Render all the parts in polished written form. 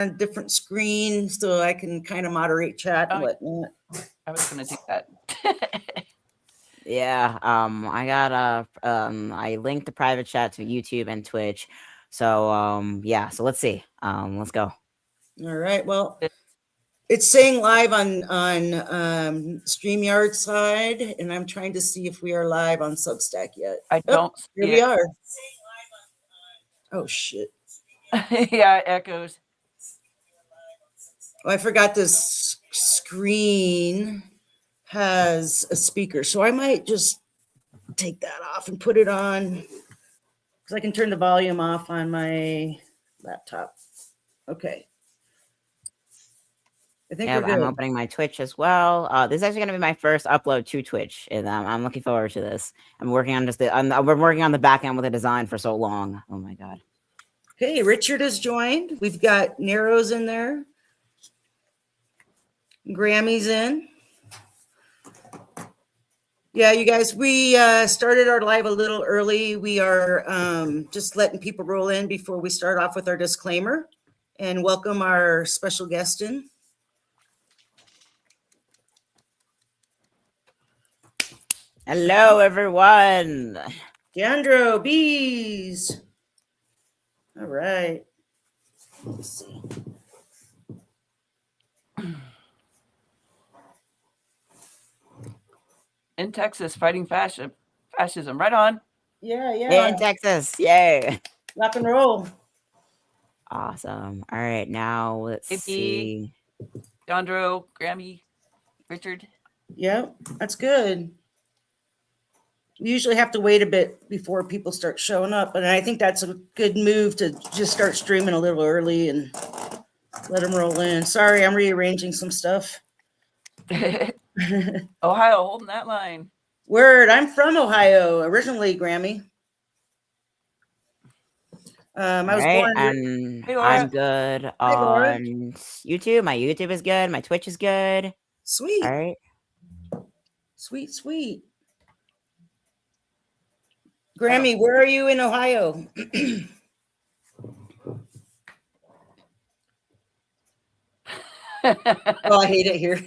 a different screen so I can kind of moderate chat and whatnot. I was going to do that. Yeah, I got I linked the private chat to YouTube and Twitch. So yeah, so let's see. Let's go. All right. Well, it's saying live on StreamYard side, and I'm trying to see if we are live on Substack yet. I don't. Here we are. Oh shit. Yeah, it echoes. Oh, I forgot this screen has a speaker, so I might just take that off and put it on because I can turn the volume off on my laptop. Okay. I think we're good. I'm opening my Twitch as well. This is actually going to be my first upload to Twitch, and I'm looking forward to this. I'm working on we're working on the back end with the design for so long. Oh my god. Okay, Richard has joined. We've got Narrows in there. Grammy's in. Yeah, you guys, we started our live a little early. We are just letting people roll in before we start off with our disclaimer and welcome our special guest in. Hello, everyone. Deandro Bees. All right. Let's see. In Texas, fighting fascism. Right on. Yeah. In Texas. Yay. Rock and roll. Awesome. All right, now let's see. Deandro, Grammy, Richard. Yep, that's good. We usually have to wait a bit before people start showing up, and I think that's a good move to just start streaming a little early and let them roll in. Sorry, I'm rearranging some stuff. Ohio, holding that line. Word, I'm from Ohio originally, Grammy. I was born. And I'm good on YouTube. My YouTube is good. My Twitch is good. Sweet. All right. Sweet. Grammy, where are you in Ohio? Oh, I hate it here.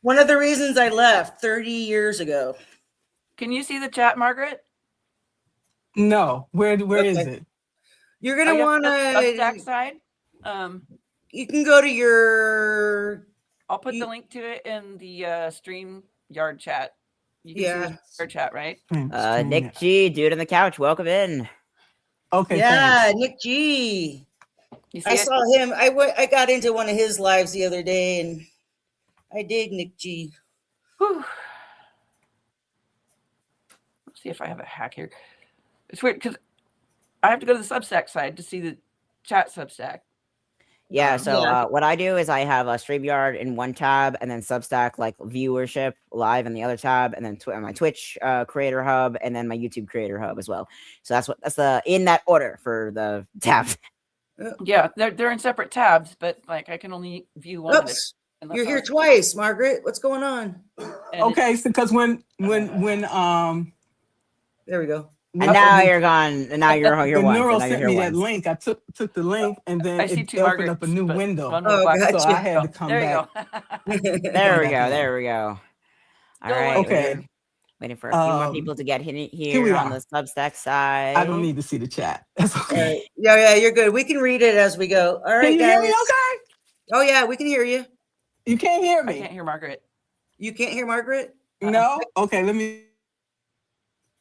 One of the reasons I left 30 years ago. Can you see the chat, Margaret? No. Where is it? You're gonna want to Substack side. You can go to your. I'll put the link to it in the StreamYard chat. You can see the chat, right? Nick G, dude on the couch, welcome in. Okay. Yeah, thanks. Nick G. I saw him. I got into one of his lives the other day, and I dig Nick G. Whew. Let's see if I have a hack here. It's weird because I have to go to the Substack side to see the chat Substack. Yeah, so what I do is I have a StreamYard in one tab, and then Substack like viewership live in the other tab, and then my Twitch creator hub, and then my YouTube creator hub as well. So that's the in that order for the tabs. Yeah, they're in separate tabs, but like I can only view one. Oops, you're here twice, Margaret. What's going on? Okay, so because when there we go. And now you're gone. And now you're when Neuro sent me that link, I took the link and then it opened up a new window. Gotcha. So I had to come back. There we go. All right. Okay. Waiting for a few more people to get here on the Substack side. I don't need to see the chat. That's okay. Right. Yeah, you're good. We can read it as we go. All right, can you guys. hear me okay? Oh yeah, we can hear you. You can't hear me. I can't hear Margaret. You can't hear Margaret? No? Okay, let me.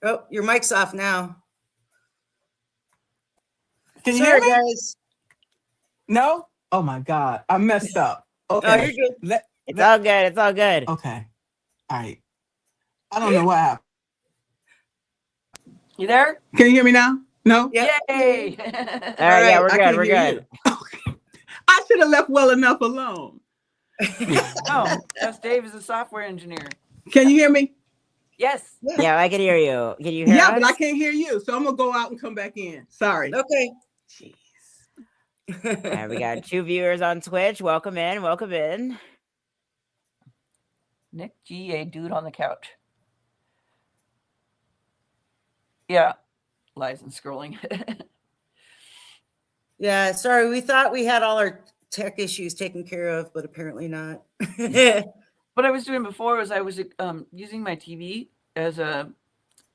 Oh, your mic's off now. Can you hear me? Guys. No? Oh my God. I messed up. Okay. Oh, you're good. It's all good. It's all good. Okay. All right. I don't know what happened. You there? Can you hear me now? No? Yay! All right, yeah, we're good. We're good. Okay. I should have left well enough alone. Oh, because Dave is a software engineer. Can you hear me? Yes. Yeah, I can hear you. Can you hear us? But I can't hear you. So I'm going to go out and come back in. Sorry. Okay. Jeez. Right, we got 2 viewers on Twitch. Welcome in. Welcome in. Nick G, a dude on the couch. Yeah. Lies and scrolling. Yeah, sorry. We thought we had all our tech issues taken care of, but apparently not. What I was doing before was I was using my TV as an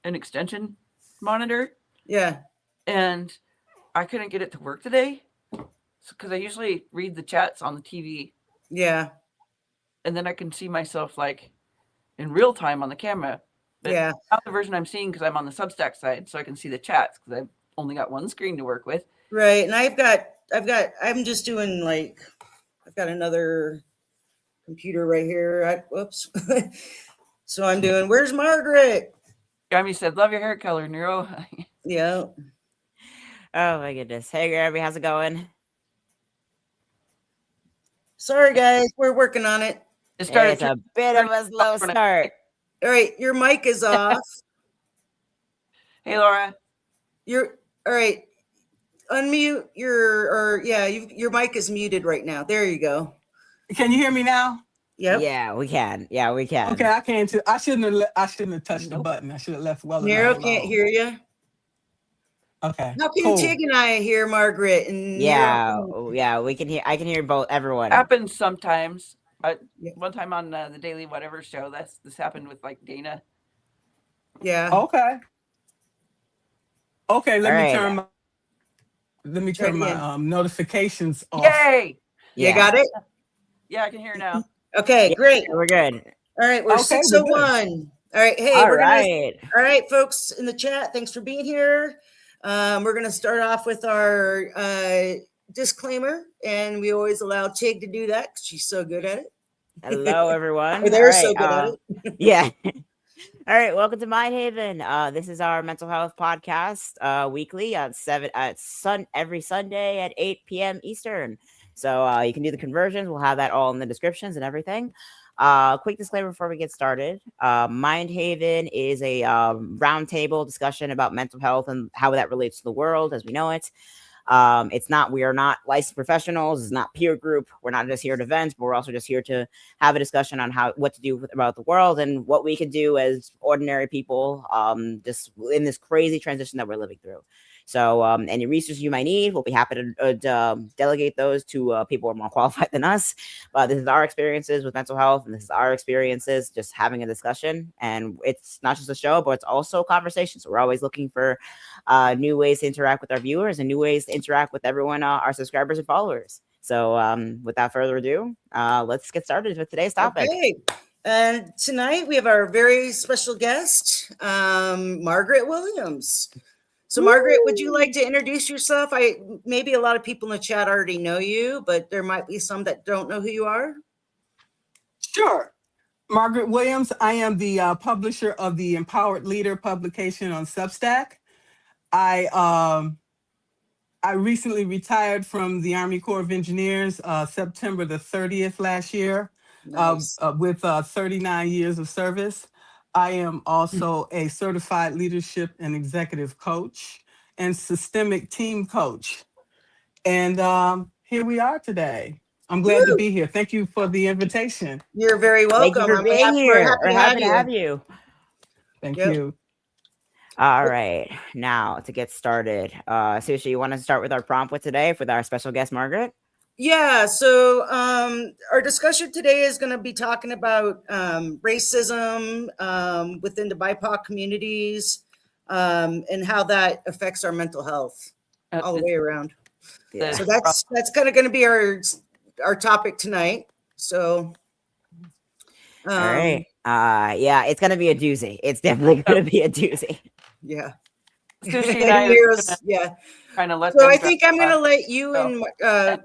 extension monitor, Yeah, and I couldn't get it to work today because I usually read the chats on the TV, yeah, and then I can see myself like in real time on the camera. But yeah. not the version I'm seeing because I'm on the Substack side, so I can see the chats because I've only got one screen to work with. Right. And I'm just doing like, I've got another computer right here. Whoops. So I'm doing, where's Margaret? Grammy said, "Love your hair color, Neuro." Yeah. Oh my goodness. Hey, Gabby, how's it going? Sorry, guys. We're working on it. It started It's a bit of a slow start. All right. Your mic is off. Hey, Laura. You're all right. Unmute your mic is muted right now. There you go. Can you hear me now? Yep. Yeah, we can. Yeah, we can. Okay, I can too. I shouldn't have touched the button. I should have left well Nero enough can't alone. hear you. Okay. How can cool. Tig and I hear Margaret? And Yeah, we can hear. I can hear both. Everyone. Happens sometimes. Yeah. One time on the Daily Whatever show, this happened with like Dana. Yeah. Okay. Okay, let me right. turn my notifications off. Yay! You got it? Yeah, I can hear now. Okay, Yeah, great. we're good. All right, we're Okay, 6:01. All right, hey, All we're right. gonna. All right, folks in the chat, thanks for being here. We're gonna start off with our disclaimer, and we always allow Tig to do that because she's so good at it. Hello, everyone. Or they're All so right, good at it. Yeah. All right, welcome to Mind Haven. This is our mental health podcast, weekly every Sunday at 8 p.m. Eastern. So you can do the conversions. We'll have that all in the descriptions and everything. Quick disclaimer before we get started. Mind Haven is a roundtable discussion about mental health and how that relates to the world as we know it. We are not licensed professionals. It's not peer group. We're not just here to vent, but we're also just here to have a discussion on what to do about the world and what we can do as ordinary people, just in this crazy transition that we're living through. So any resources you might need, we'll be happy to delegate those to people who are more qualified than us. But this is our experiences with mental health, and this is our experiences just having a discussion. And it's not just a show, but it's also conversations. So we're always looking for new ways to interact with our viewers and new ways to interact with everyone, our subscribers and followers. So without further ado, let's get started with today's topic. Okay. And tonight we have our very special guest, Margaret Williams. So Margaret, would you like to introduce yourself? Maybe a lot of people in the chat already know you, but there might be some that don't know who you are. Sure. Margaret Williams. I am the publisher of the Empowered Leader publication on Substack. I recently retired from the Army Corps of Engineers September the 30th last year. Nice. With 39 years of service. I am also a certified leadership and executive coach and systemic team coach. And here we are today. I'm glad to be here. Thank you for the invitation. You're very welcome. Thank you for being here. We're happy to have you. Thank you. All right. Now to get started, Susha, you want to start with our prompt with today with our special guest, Margaret? Yeah, so our discussion today is going to be talking about racism within the BIPOC communities and how that affects our mental health all the way around. Yeah. So that's kind of going to be our topic tonight. So, all right. Yeah, it's going to be a doozy. It's definitely going to be a doozy. Yeah. Sushi and I yeah. Kind of let so I think I'm going to let you and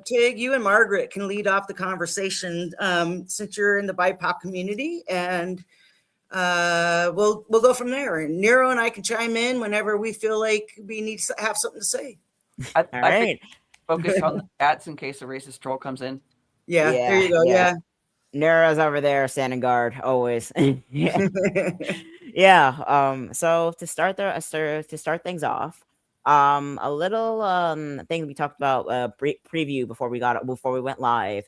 Tig, you and Margaret can lead off the conversation since you're in the BIPOC community, and we'll go from there. And Nero and I can chime in whenever we feel like we need to have something to say. All right. Focus on the chats in case a racist troll comes in. Yeah, there you go. Yeah. Nero's over there standing guard always. Yeah. So to start things off, a little thing we talked about preview before we went live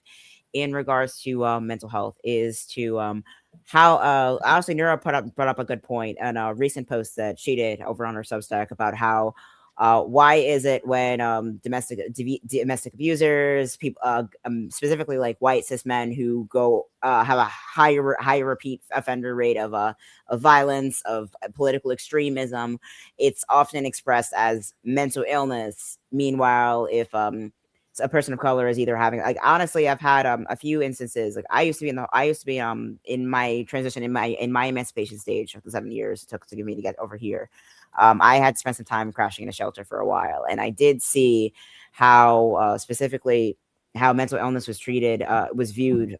in regards to mental health is to how honestly Nero brought up a good point in a recent post that she did over on her Substack about how Why is it when domestic abusers, people, specifically like white cis men who go have a higher repeat offender rate of violence, of political extremism, it's often expressed as mental illness. Meanwhile, if a person of color is either having, like, honestly, I've had a few instances. Like, I used to be in my transition, in my emancipation stage of the 7 years it took to get me to get over here. I had spent some time crashing in a shelter for a while, and I did see how specifically how mental illness was treated, was viewed,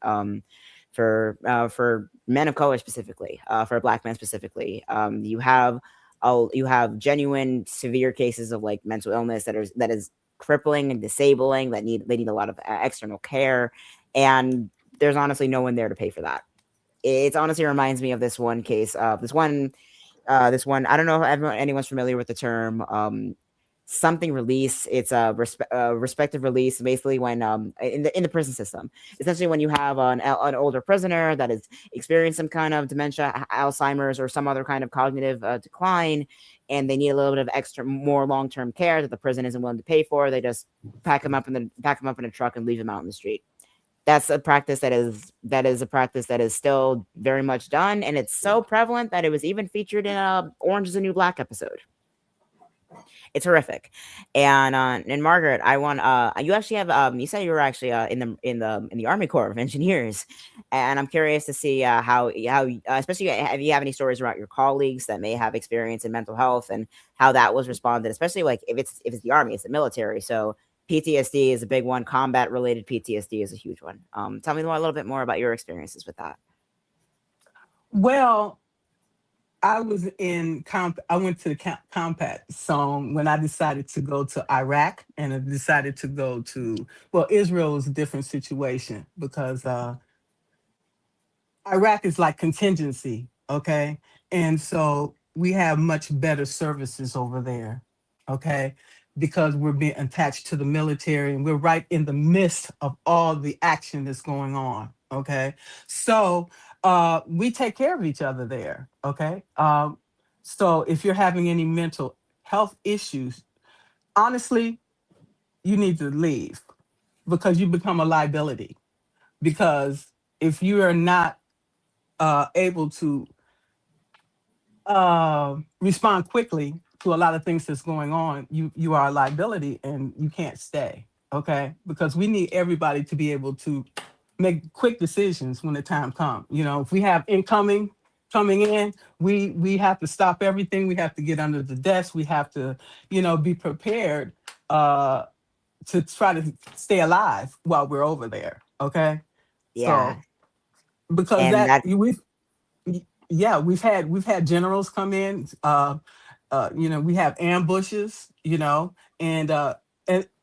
for men of color specifically, for Black men specifically. You have genuine severe cases of like mental illness that is crippling and disabling, they need a lot of external care, and there's honestly no one there to pay for that. It honestly reminds me of this one case, this one I don't know if anyone's familiar with the term something release. It's a respective release, basically when in the prison system, essentially when you have an older prisoner that is experiencing some kind of dementia, Alzheimer's, or some other kind of cognitive decline, and they need a little bit of more long-term care that the prison isn't willing to pay for. They just pack them up in a truck and leave them out in the street. That's a practice that is still very much done, and it's so prevalent that it was even featured in Orange is the New Black episode. It's horrific. And Margaret, I want you actually have you said you were actually in the Army Corps of Engineers, and I'm curious to see how especially if you have any stories about your colleagues that may have experience in mental health and how that was responded, especially like if it's the Army, it's the military, so PTSD is a big one. Combat related PTSD is a huge one. Tell me a little bit more about your experiences with that. Well, I went to the combat zone when I decided to go to Iraq, and I decided to go to, well, Israel is a different situation because Iraq is like contingency, okay? And so we have much better services over there, okay? Because we're being attached to the military and we're right in the midst of all the action that's going on, okay? So we take care of each other there, okay? So if you're having any mental health issues, honestly, you need to leave because you become a liability. Because if you are not able to respond quickly to a lot of things that's going on, you are a liability and you can't stay, okay? Because we need everybody to be able to make quick decisions when the time comes. You know, if we have incoming coming in, we have to stop everything. We have to get under the desk. We have to, be prepared to try to stay alive while we're over there, okay? Yeah. So because And that we've had generals come in. We have ambushes. And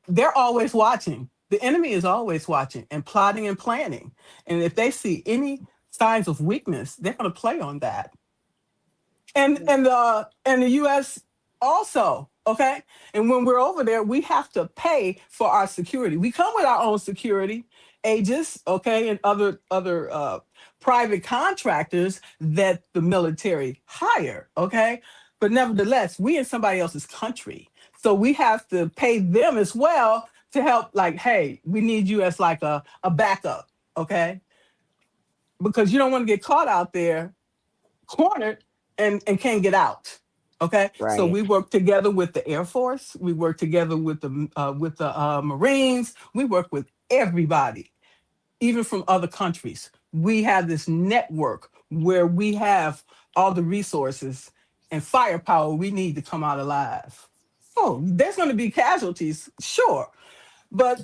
they're always watching. The enemy is always watching and plotting and planning. And if they see any signs of weakness, they're going to play on that. And the U.S. also, okay. And when we're over there, we have to pay for our security. We come with our own security agents, okay, and other private contractors that the military hire, okay. But nevertheless, we in somebody else's country, so we have to pay them as well to help. Like, hey, we need you as like a backup, okay, because you don't want to get caught out there, cornered, and can't get out. Okay, so right. we work together with the Air Force. We work together with the Marines. We work with everybody, even from other countries. We have this network where we have all the resources and firepower we need to come out alive. Oh, there's going to be casualties, sure, but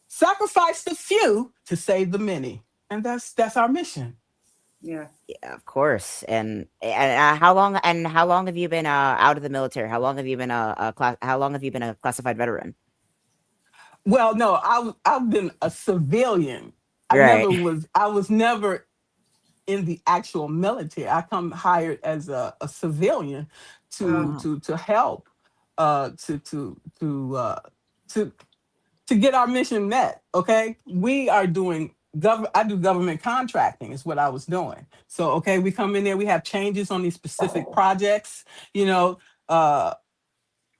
sacrifice the few to save the many, and that's our mission. Yeah. Yeah, of course. And how long have you been out of the military? How long have you been a classified veteran? Well, no, I've been a civilian. Right. I was never in the actual military. I come hired as a civilian to help to get our mission met. Okay, we are doing I do government contracting is what I was doing. So okay, we come in there, we have changes on these specific projects.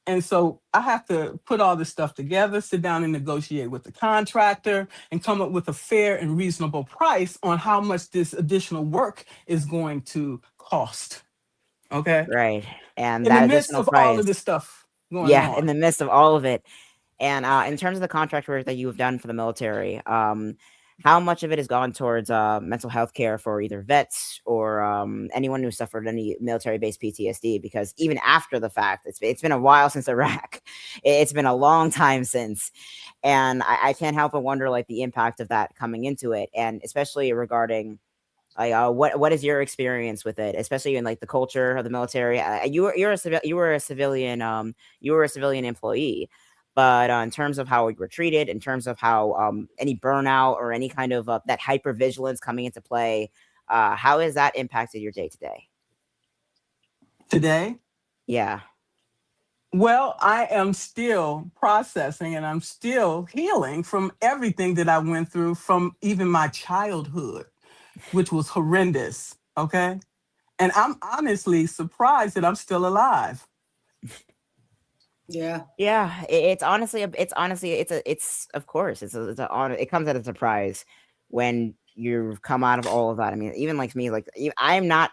And so I have to put all this stuff together, sit down and negotiate with the contractor and come up with a fair and reasonable price on how much this additional work is going to cost. Okay. Right. And In the that midst additional of all price. of this stuff going Yeah, in on. the midst of all of it. And in terms of the contract work that you've done for the military, how much of it has gone towards mental health care for either vets or anyone who suffered any military-based PTSD? Because even after the fact, it's been a while since Iraq. It's been a long time since, and I can't help but wonder like the impact of that coming into it, and especially regarding like what is your experience with it, especially in like the culture of the military. You were a civilian employee, but in terms of how you were treated, in terms of how any burnout or any kind of that hypervigilance coming into play, how has that impacted your day to day? Today, Yeah. well, I am still processing and I'm still healing from everything that I went through from even my childhood, which was horrendous. Okay. And I'm honestly surprised that I'm still alive. Yeah. Yeah, it's honestly, it's of course, it's a honor. It comes at a surprise when you've come out of all of that. I mean, even like me, like I'm not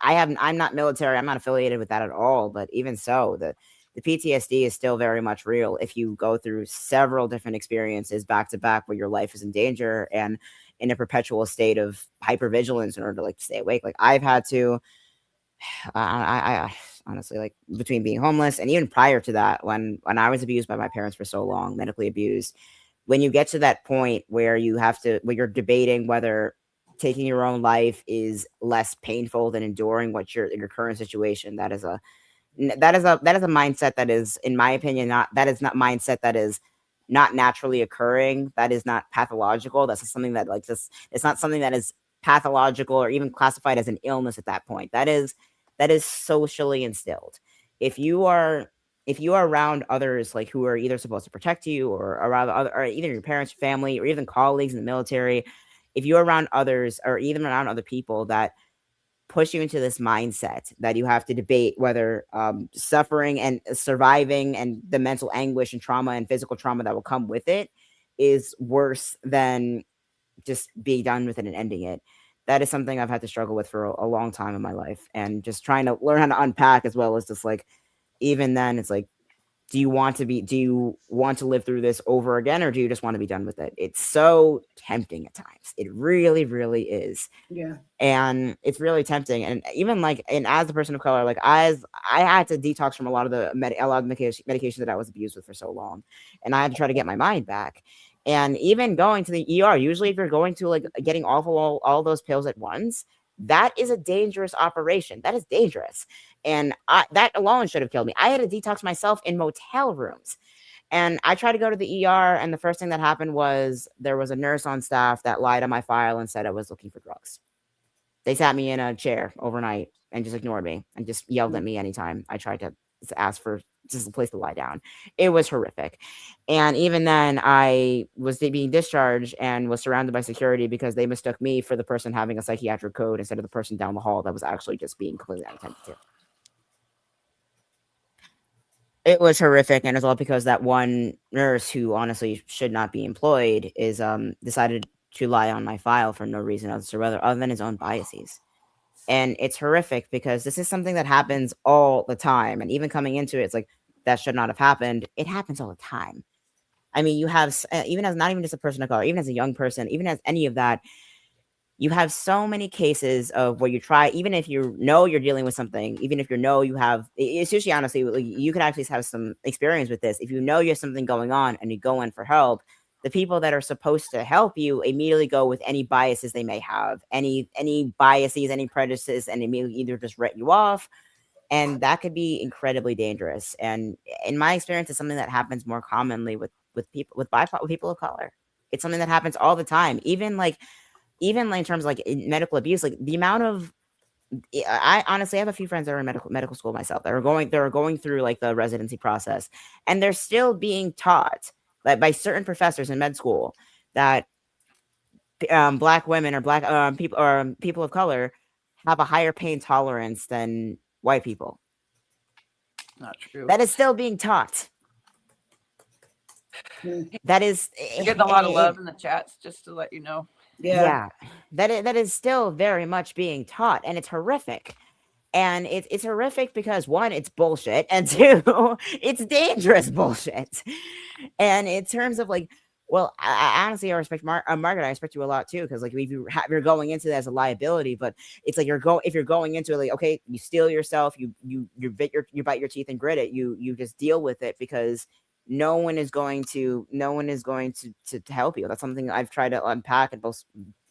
military. I'm not affiliated with that at all. But even so, the PTSD is still very much real. If you go through several different experiences back to back where your life is in danger and in a perpetual state of hypervigilance in order to like stay awake, like I've had to. I honestly, like between being homeless and even prior to that, when I was abused by my parents for so long, medically abused, when you get to that point where where you're debating whether taking your own life is less painful than enduring what you're in your current situation, that is a mindset that is, in my opinion, not mindset that is not naturally occurring. That is not pathological. That's something that like this. It's not something that is pathological or even classified as an illness at that point. That is socially instilled. If you are around others like who are either supposed to protect you or around other or either your parents, family, or even colleagues in the military, if you're around others or even around other people that push you into this mindset that you have to debate whether suffering and surviving and the mental anguish and trauma and physical trauma that will come with it is worse than just being done with it and ending it. That is something I've had to struggle with for a long time in my life, and just trying to learn how to unpack, as well as just like, even then it's like, do you want to live through this over again, or do you just want to be done with it? It's so tempting at times. It really, really is. Yeah. And it's really tempting. And even like, and as a person of color, like as I had to detox from a lot of the medication that I was abused with for so long, and I had to try to get my mind back. And even going to the ER, usually if you're going to like getting all those pills at once, that is a dangerous operation. That is dangerous. And that alone should have killed me. I had to detox myself in motel rooms. And I tried to go to the ER, and the first thing that happened was there was a nurse on staff that lied on my file and said I was looking for drugs. They sat me in a chair overnight and just ignored me and just yelled at me anytime I tried to ask for just a place to lie down. It was horrific. And even then, I was being discharged and was surrounded by security because they mistook me for the person having a psychiatric code instead of the person down the hall that was actually just being completely unattended to. It was horrific, and it's all because that one nurse, who honestly should not be employed, is decided to lie on my file for no reason other than his own biases. And it's horrific because this is something that happens all the time. And even coming into it, it's like, that should not have happened. It happens all the time. I mean, you have, even as not even just a person of color, even as a young person, even as any of that, you have so many cases of where you try, even if you know you're dealing with something, even if you know you have, it's usually, honestly, like, you could actually have some experience with this. If you know you have something going on and you go in for help, the people that are supposed to help you immediately go with any biases they may have, any biases, any prejudices, and immediately either just write you off. And that could be incredibly dangerous. And in my experience, it's something that happens more commonly with people, with BIPOC, with people of color. It's something that happens all the time. Even in terms of like medical abuse, like the amount of, I honestly have a few friends that are in medical school myself that are going through like the residency process, and they're still being taught like by certain professors in med school that black women or black people of color have a higher pain tolerance than white people. Not true. That is still being taught. That is, You're getting a lot of and love in the chats, just to let you know. Yeah. that is still very much being taught, and it's horrific. And it's horrific because one, it's bullshit, and two, it's dangerous bullshit. And in terms of like, well, I honestly, I respect Margaret. I respect you a lot too, because like if you're going into that as a liability, but it's like if you're going into it like, okay, you steel yourself, you bite your teeth and grit it. You just deal with it, because no one is going to help you. That's something I've tried to unpack and both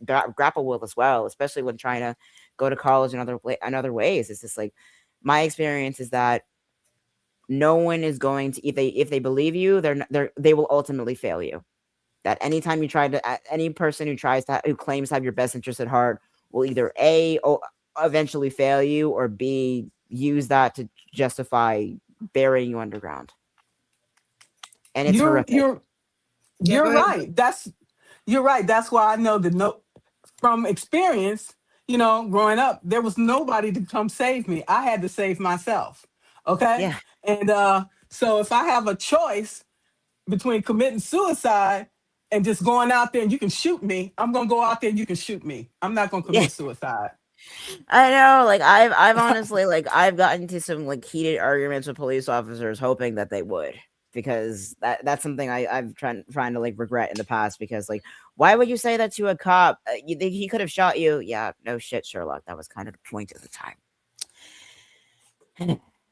grapple with as well, especially when trying to go to college in other ways. It's just like, my experience is that no one is going to, if they believe you, they will ultimately fail you. That anytime you try to, any person who claims to have your best interest at heart will either eventually fail you, or B, use that to justify burying you underground. And it's horrific. You're Yeah, go ahead. right. You're right. That's why I know that from experience, growing up, there was nobody to come save me. I had to save myself. Okay. Yeah. And so if I have a choice between committing suicide and just going out there and you can shoot me, I'm gonna go out there and you can shoot me. I'm not gonna commit suicide. I know, like I've honestly, like, I've gotten into some like heated arguments with police officers hoping that they would, because that's something I've trying to like regret in the past, because like, why would you say that to a cop? You think he could have shot you? Yeah, no shit, Sherlock. That was kind of the point at the time.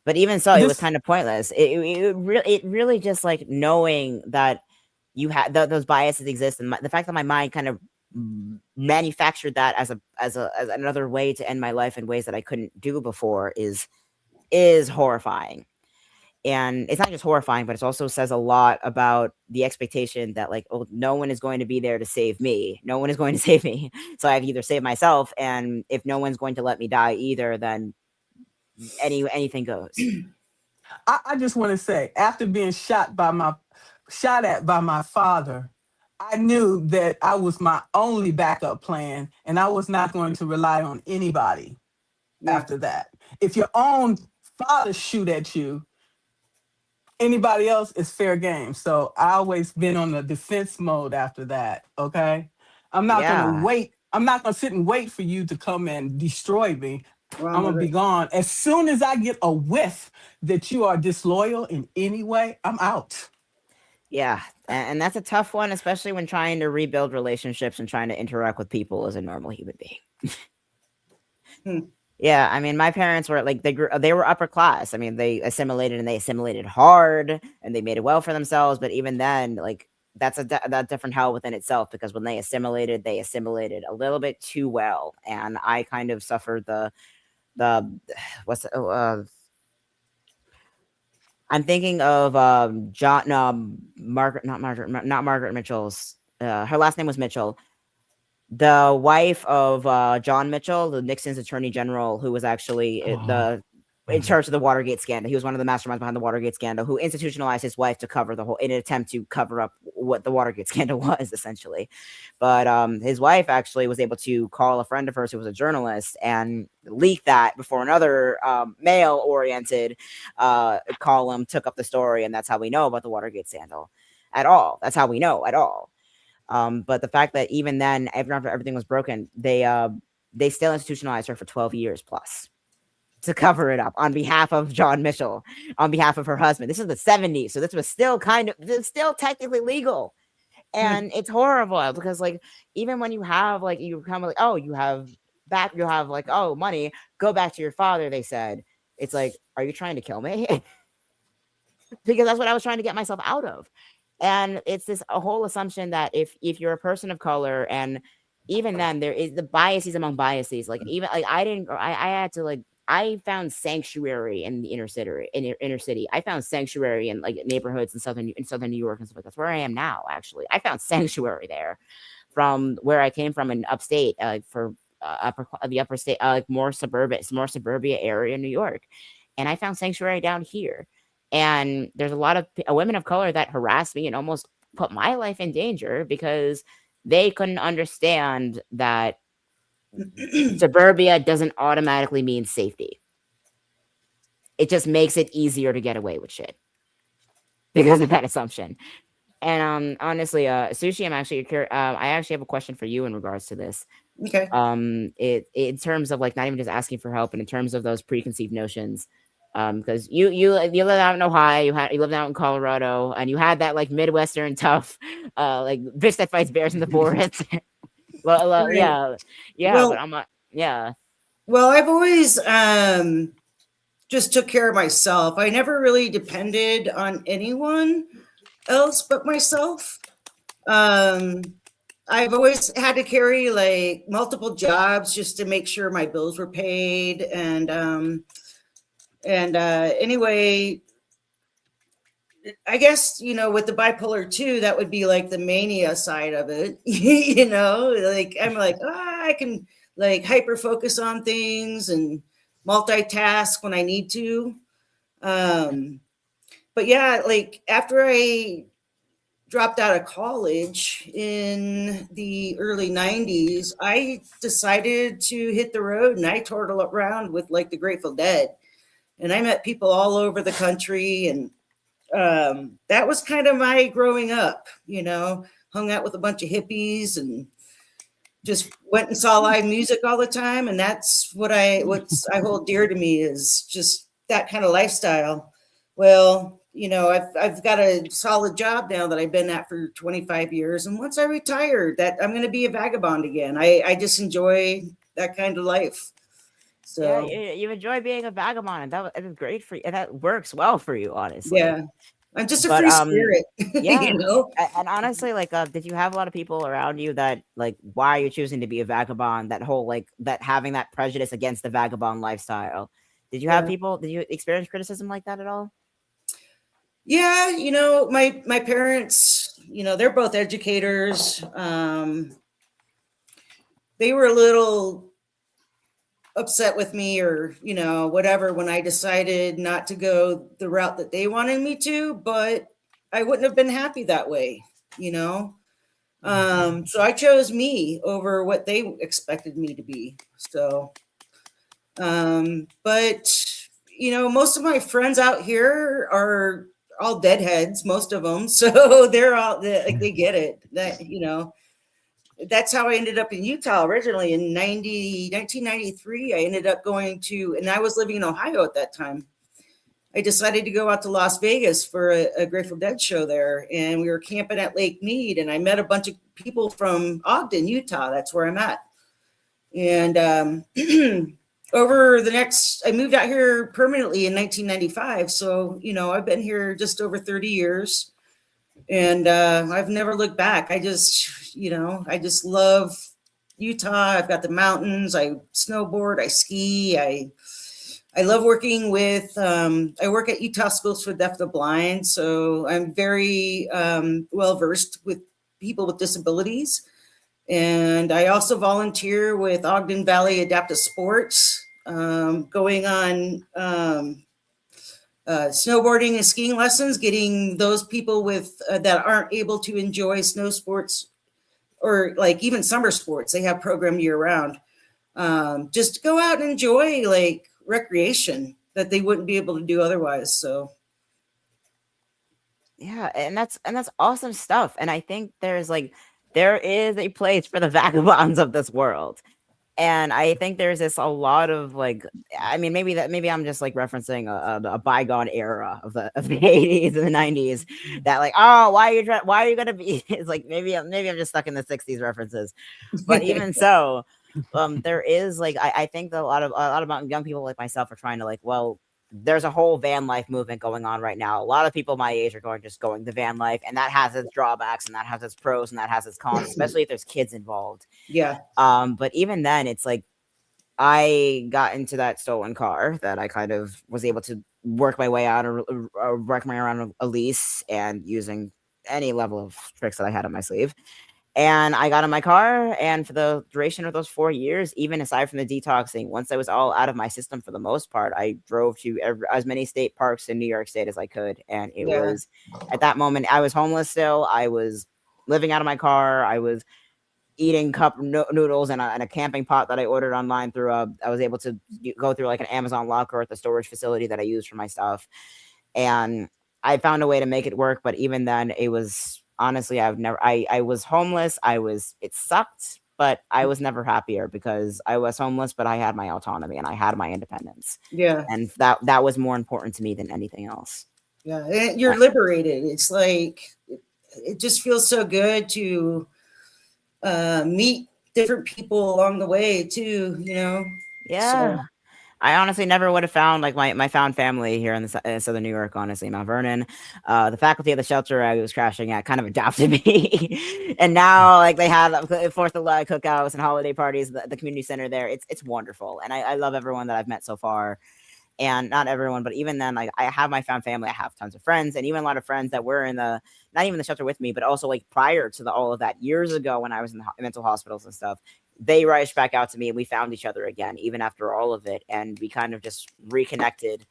But even so, it was kind of pointless. It really just like knowing that you had those biases exist, and the fact that my mind kind of manufactured that as another way to end my life in ways that I couldn't do before is horrifying. And it's not just horrifying, but it also says a lot about the expectation that like, oh, no one is going to be there to save me. No one is going to save me. So I have to either save myself, and if no one's going to let me die either, then anything goes. I just want to say, after being shot at by my father, I knew that I was my only backup plan, and I was not going to rely on anybody after that. If your own father shoot at you, anybody else is fair game. So I always been on the defense mode after that. Okay. I'm not going to wait. I'm not going to sit and wait for you to come and destroy me. I'm going to be gone. As soon as I get a whiff that you are disloyal in any way, I'm out. Yeah. And that's a tough one, especially when trying to rebuild relationships and trying to interact with people as a normal human being. Yeah, I mean, my parents were like, they were upper class. I mean, they assimilated hard, and they made it well for themselves. But even then, like, that's that different hell within itself, because when they assimilated a little bit too well, and I kind of suffered I'm thinking of not Margaret Mitchell's. Her last name was Mitchell. The wife of John Mitchell, the Nixon's attorney general, who was actually in charge of the Watergate scandal. He was one of the masterminds behind the Watergate scandal, who institutionalized his wife to cover in an attempt to cover up what the Watergate scandal was, essentially. But his wife actually was able to call a friend of hers who was a journalist and leak that before another male-oriented column took up the story, and that's how we know about the Watergate scandal at all. That's how we know at all. But the fact that even then, after everything was broken, they still institutionalized her for 12 years plus to cover it up on behalf of John Mitchell, on behalf of her husband. This is the 70s, so this was still still technically legal. And it's horrible, because like, even when you have like, you come like, oh, you have like, oh, money, go back to your father, they said. It's like, are you trying to kill me? Because that's what I was trying to get myself out of. And it's a whole assumption that if you're a person of color, and even then there is the biases among biases. Like, even like, I found sanctuary in the inner city. I found sanctuary in like neighborhoods in southern New York and stuff like that. That's where I am now. Actually, I found sanctuary there from where I came from in upstate, for the upper state, like more suburbia area in New York, and I found sanctuary down here. And there's a lot of women of color that harassed me and almost put my life in danger, because they couldn't understand that suburbia doesn't automatically mean safety. It just makes it easier to get away with shit because of that assumption. And honestly, Sushi, I actually have a question for you in regards to this. Okay. It in terms of like not even just asking for help, and in terms of those preconceived notions. Because you live out in Ohio, you lived out in Colorado, and you had that like Midwestern tough, like bitch that fights bears in the forest. Right. Yeah, but Well, I'm not. Yeah, I've always just took care of myself. I never really depended on anyone else but myself. Um, I've always had to carry like multiple jobs just to make sure my bills were paid. And anyway, I guess, with the bipolar 2, that would be like the mania side of it. Like I'm like, I can like hyper focus on things and multitask when I need to. Um, but yeah, like after I dropped out of college in the early 90s, I decided to hit the road and I toured around with like the Grateful Dead. And I met people all over the country. And that was kind of my growing up, hung out with a bunch of hippies and just went and saw live music all the time. And that's what I hold dear to me, is just that kind of lifestyle. Well, I've got a solid job now that I've been at for 25 years. And once I retire, that I'm going to be a vagabond again. I just enjoy that kind of life. yeah, So, you enjoy being a vagabond, and that is great for you, and that works well for you, honestly. yeah, I'm just a But free spirit, yeah, and honestly, like, did you have a lot of people around you that like, why are you choosing to be a vagabond? That whole like that having that prejudice against the vagabond lifestyle. Did you have Yeah. people? Did you experience criticism like that at all? Yeah, my parents, they're both educators. They were a little upset with me, or whatever, when I decided not to go the route that they wanted me to, but I wouldn't have been happy that way, so I chose me over what they expected me to be. So but most of my friends out here are all deadheads, most of them. So they're all like, they get it, that that's how I ended up in Utah originally in 1993. I ended up going to, and I was living in Ohio at that time. I decided to go out to Las Vegas for a Grateful Dead show there. And we were camping at Lake Mead, and I met a bunch of people from Ogden, Utah. That's where I'm at. And I moved out here permanently in 1995. So, I've been here just over 30 years. And I've never looked back. I just love Utah. I've got the mountains. I snowboard. I ski. I love working with. I work at Utah Schools for the Deaf and the Blind, so I'm very well versed with people with disabilities. And I also volunteer with Ogden Valley Adaptive Sports, going on snowboarding and skiing lessons, getting those people with that aren't able to enjoy snow sports, or like even summer sports. They have program year round. Just go out and enjoy like recreation that they wouldn't be able to do otherwise. So Yeah, and that's awesome stuff. And I think there is a place for the vagabonds of this world. And I think there's a lot of like, I mean, maybe I'm just like referencing a bygone era of the 80s and the 90s, that like, oh, why are you gonna be? It's like maybe I'm just stuck in the 60s references. But even so, there is like, I think that a lot of young people like myself are trying to like, well, there's a whole van life movement going on right now. A lot of people my age are going the van life, and that has its drawbacks, and that has its pros, and that has its cons, especially if there's kids involved. yeah. But even then, it's like I got into that stolen car that I kind of was able to work my way out, or work my way around a lease, and using any level of tricks that I had on my sleeve. And I got in my car, and for the duration of those 4 years, even aside from the detoxing, once I was all out of my system for the most part, I drove to as many state parks in New York State as I could. And it Yeah. was, at that moment, I was homeless still. I was living out of my car. I was eating cup noodles and a camping pot that I ordered online through I was able to go through like an Amazon locker at the storage facility that I used for my stuff. And I found a way to make it work. But even then, it was honestly, I was homeless. It sucked, but I was never happier because I was homeless, but I had my autonomy and I had my independence. Yeah. And that was more important to me than anything else. Yeah. And you're liberated. It's like, it just feels so good to meet different people along the way too, you know? Yeah. So, I honestly never would have found like my found family here in Southern New York, honestly, Mount Vernon. The faculty of the shelter I was crashing at kind of adopted me. And now like they have 4th of July cookouts and holiday parties, the community center there. It's wonderful. And I love everyone that I've met so far. And not everyone, but even then, like I have my found family. I have tons of friends, and even a lot of friends that were in the not even the shelter with me, but also like prior to all of that years ago when I was in the mental hospitals and stuff. They reached back out to me, and we found each other again, even after all of it, and we kind of just reconnected.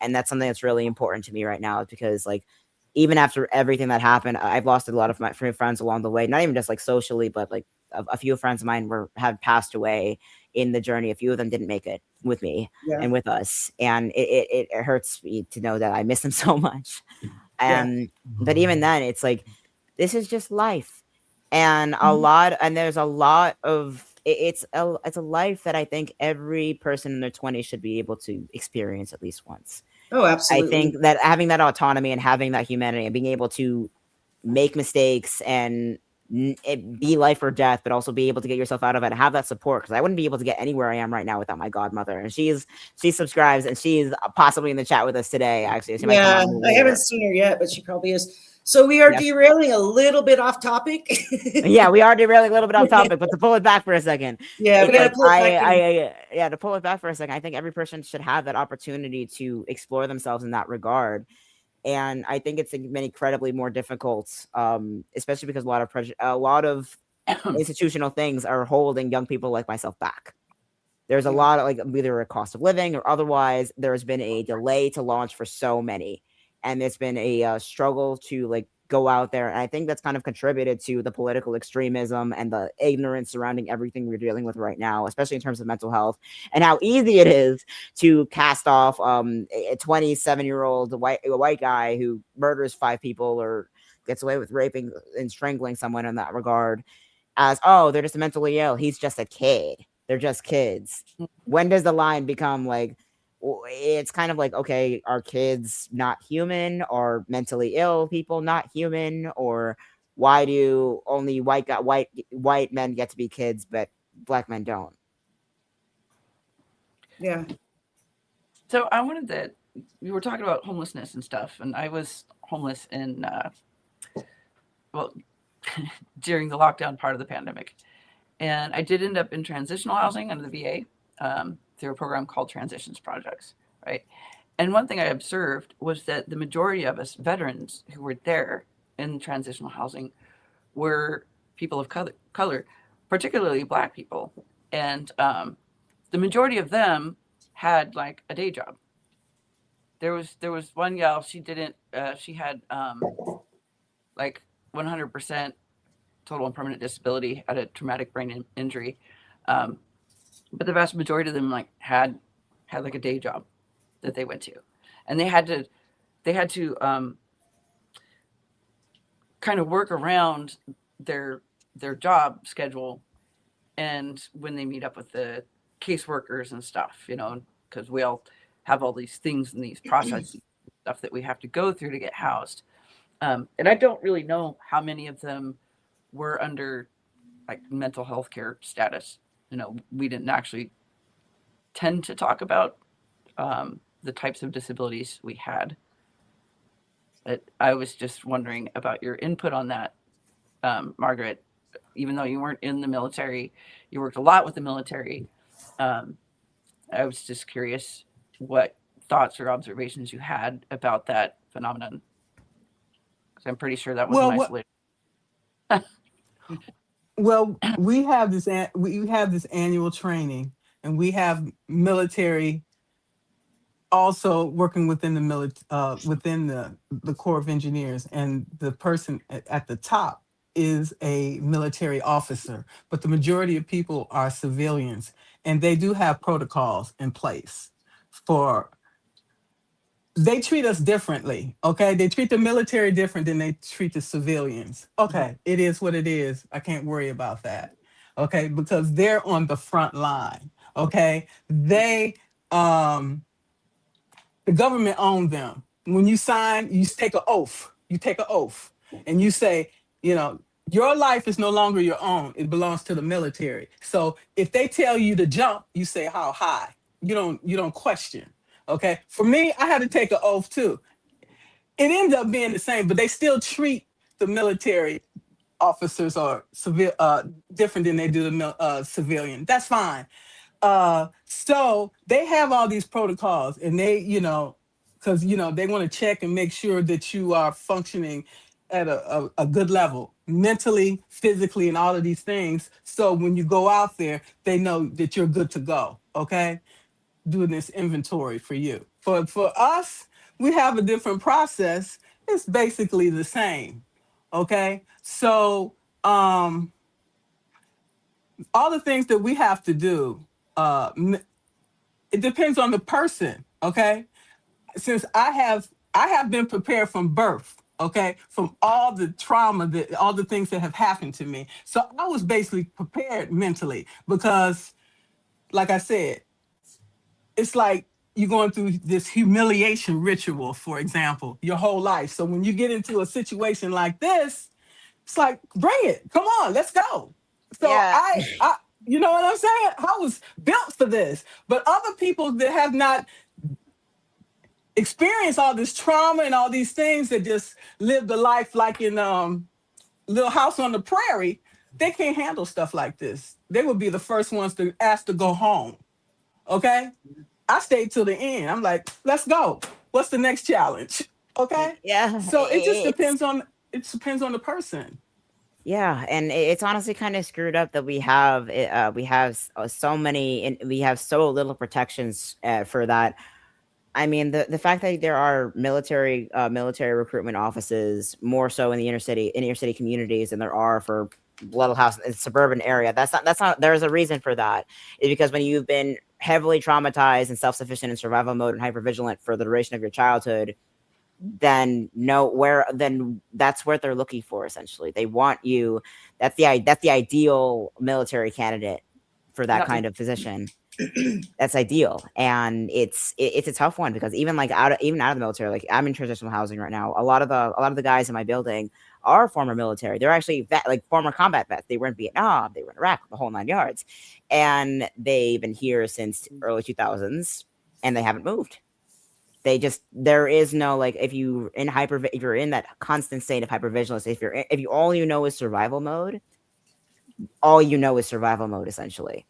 And that's something that's really important to me right now, because like even after everything that happened, I've lost a lot of my friends along the way. Not even just like socially, but like a few friends of mine had passed away in the journey. A few of them didn't make it with me yeah. and with us, and it hurts me to know that I miss them so much. But even then, it's like this is just life, and there's a lot of it's a life that I think every person in their 20s should be able to experience at least once. Oh, I absolutely. think that having that autonomy and having that humanity and being able to make mistakes and it be life or death, but also be able to get yourself out of it and have that support, because I wouldn't be able to get anywhere I am right now without my godmother. And she subscribes, and she's possibly in the chat with us today. Actually, she might come Yeah, on I later. haven't seen her yet, but she probably is. So we are Yes. derailing a little bit off topic. Yeah, we are derailing a little bit off topic, but to pull it back for a second, Yeah, we it's gotta like pull it back in. to pull it back for a second, I think every person should have that opportunity to explore themselves in that regard. And I think it's been incredibly more difficult, especially because a lot of institutional things are holding young people like myself back. There's a Yeah. lot of like either a cost of living or otherwise. There's been a delay to launch for so many, and there's been a struggle to like go out there. And I think that's kind of contributed to the political extremism and the ignorance surrounding everything we're dealing with right now, especially in terms of mental health and how easy it is to cast off a 27-year-old white guy who murders 5 people or gets away with raping and strangling someone in that regard as, oh, they're just mentally ill. He's just a kid. They're just kids. When does the line become like, it's kind of like, okay, are kids not human, or mentally ill people not human, or why do only white men get to be kids but black men don't? Yeah. So I wanted to, we were talking about homelessness and stuff, and I was homeless in, well, during the lockdown part of the pandemic. And I did end up in transitional housing under the VA through a program called Transitions Projects, right? And one thing I observed was that the majority of us veterans who were there in transitional housing were people of color, particularly Black people. And the majority of them had like a day job. There was one gal, she didn't, she had like 100% total and permanent disability, had a traumatic brain injury. But the vast majority of them like had like a day job that they went to, and they had to kind of work around their job schedule, and when they meet up with the caseworkers and stuff, you know, because we all have all these things and these processes stuff that we have to go through to get housed. And I don't really know how many of them were under like mental health care status. You know, we didn't actually tend to talk about the types of disabilities we had. But I was just wondering about your input on that, Margaret. Even though you weren't in the military, you worked a lot with the military. I was just curious what thoughts or observations you had about that phenomenon. Because I'm pretty sure that wasn't isolated. Well, we have this annual training, and we have military also working within the Corps of Engineers, and the person at the top is a military officer, but the majority of people are civilians, and they do have protocols in place for they treat us differently. Okay, they treat the military different than they treat the civilians. Okay, it is what it is. I can't worry about that. Okay, because they're on the front line. Okay, they the government owns them. When you sign, you take an oath. You take an oath, and you say, you know, your life is no longer your own. It belongs to the military. So if they tell you to jump, you say how high. You don't question. Okay. For me, I had to take an oath too. It ends up being the same, but they still treat the military officers or civil different than they do the civilian. That's fine. So they have all these protocols, and they, because they want to check and make sure that you are functioning at a good level, mentally, physically, and all of these things. So when you go out there, they know that you're good to go. Okay, doing this inventory for you. For us, we have a different process. It's basically the same. Okay, so all the things that we have to do, it depends on the person. Okay, since I have been prepared from birth. Okay, from all the trauma, that all the things that have happened to me. So I was basically prepared mentally because, like I said, it's like you're going through this humiliation ritual, for example, your whole life. So when you get into a situation like this, it's like, bring it. Come on, let's go. So Yeah. I you know what I'm saying? I was built for this. But other people that have not experienced all this trauma and all these things, that just live the life like in Little House on the Prairie, they can't handle stuff like this. They would be the first ones to ask to go home. Okay? I stayed till the end. I'm like, let's go. What's the next challenge? Okay? Yeah. So it just It's depends on the person. Yeah, and it's honestly kind of screwed up that we have so many, and we have so little protections for that. I mean, the fact that there are military recruitment offices more so in the inner city communities than there are for Little House in suburban area. That's not. There's a reason for that. It's because when you've been heavily traumatized and self-sufficient in survival mode and hypervigilant for the duration of your childhood, then that's what they're looking for. Essentially, they want you. That's the ideal military candidate for that Yeah. kind of position. That's ideal, and it's a tough one because even out of the military, like I'm in transitional housing right now. A lot of the guys in my building are former military. They're actually former combat vets. They were in Vietnam, they were in Iraq, the whole 9 yards, and they've been here since early 2000s, and they haven't moved. There is no, like, if you're in that constant state of hypervigilance, if you all you know is survival mode, essentially.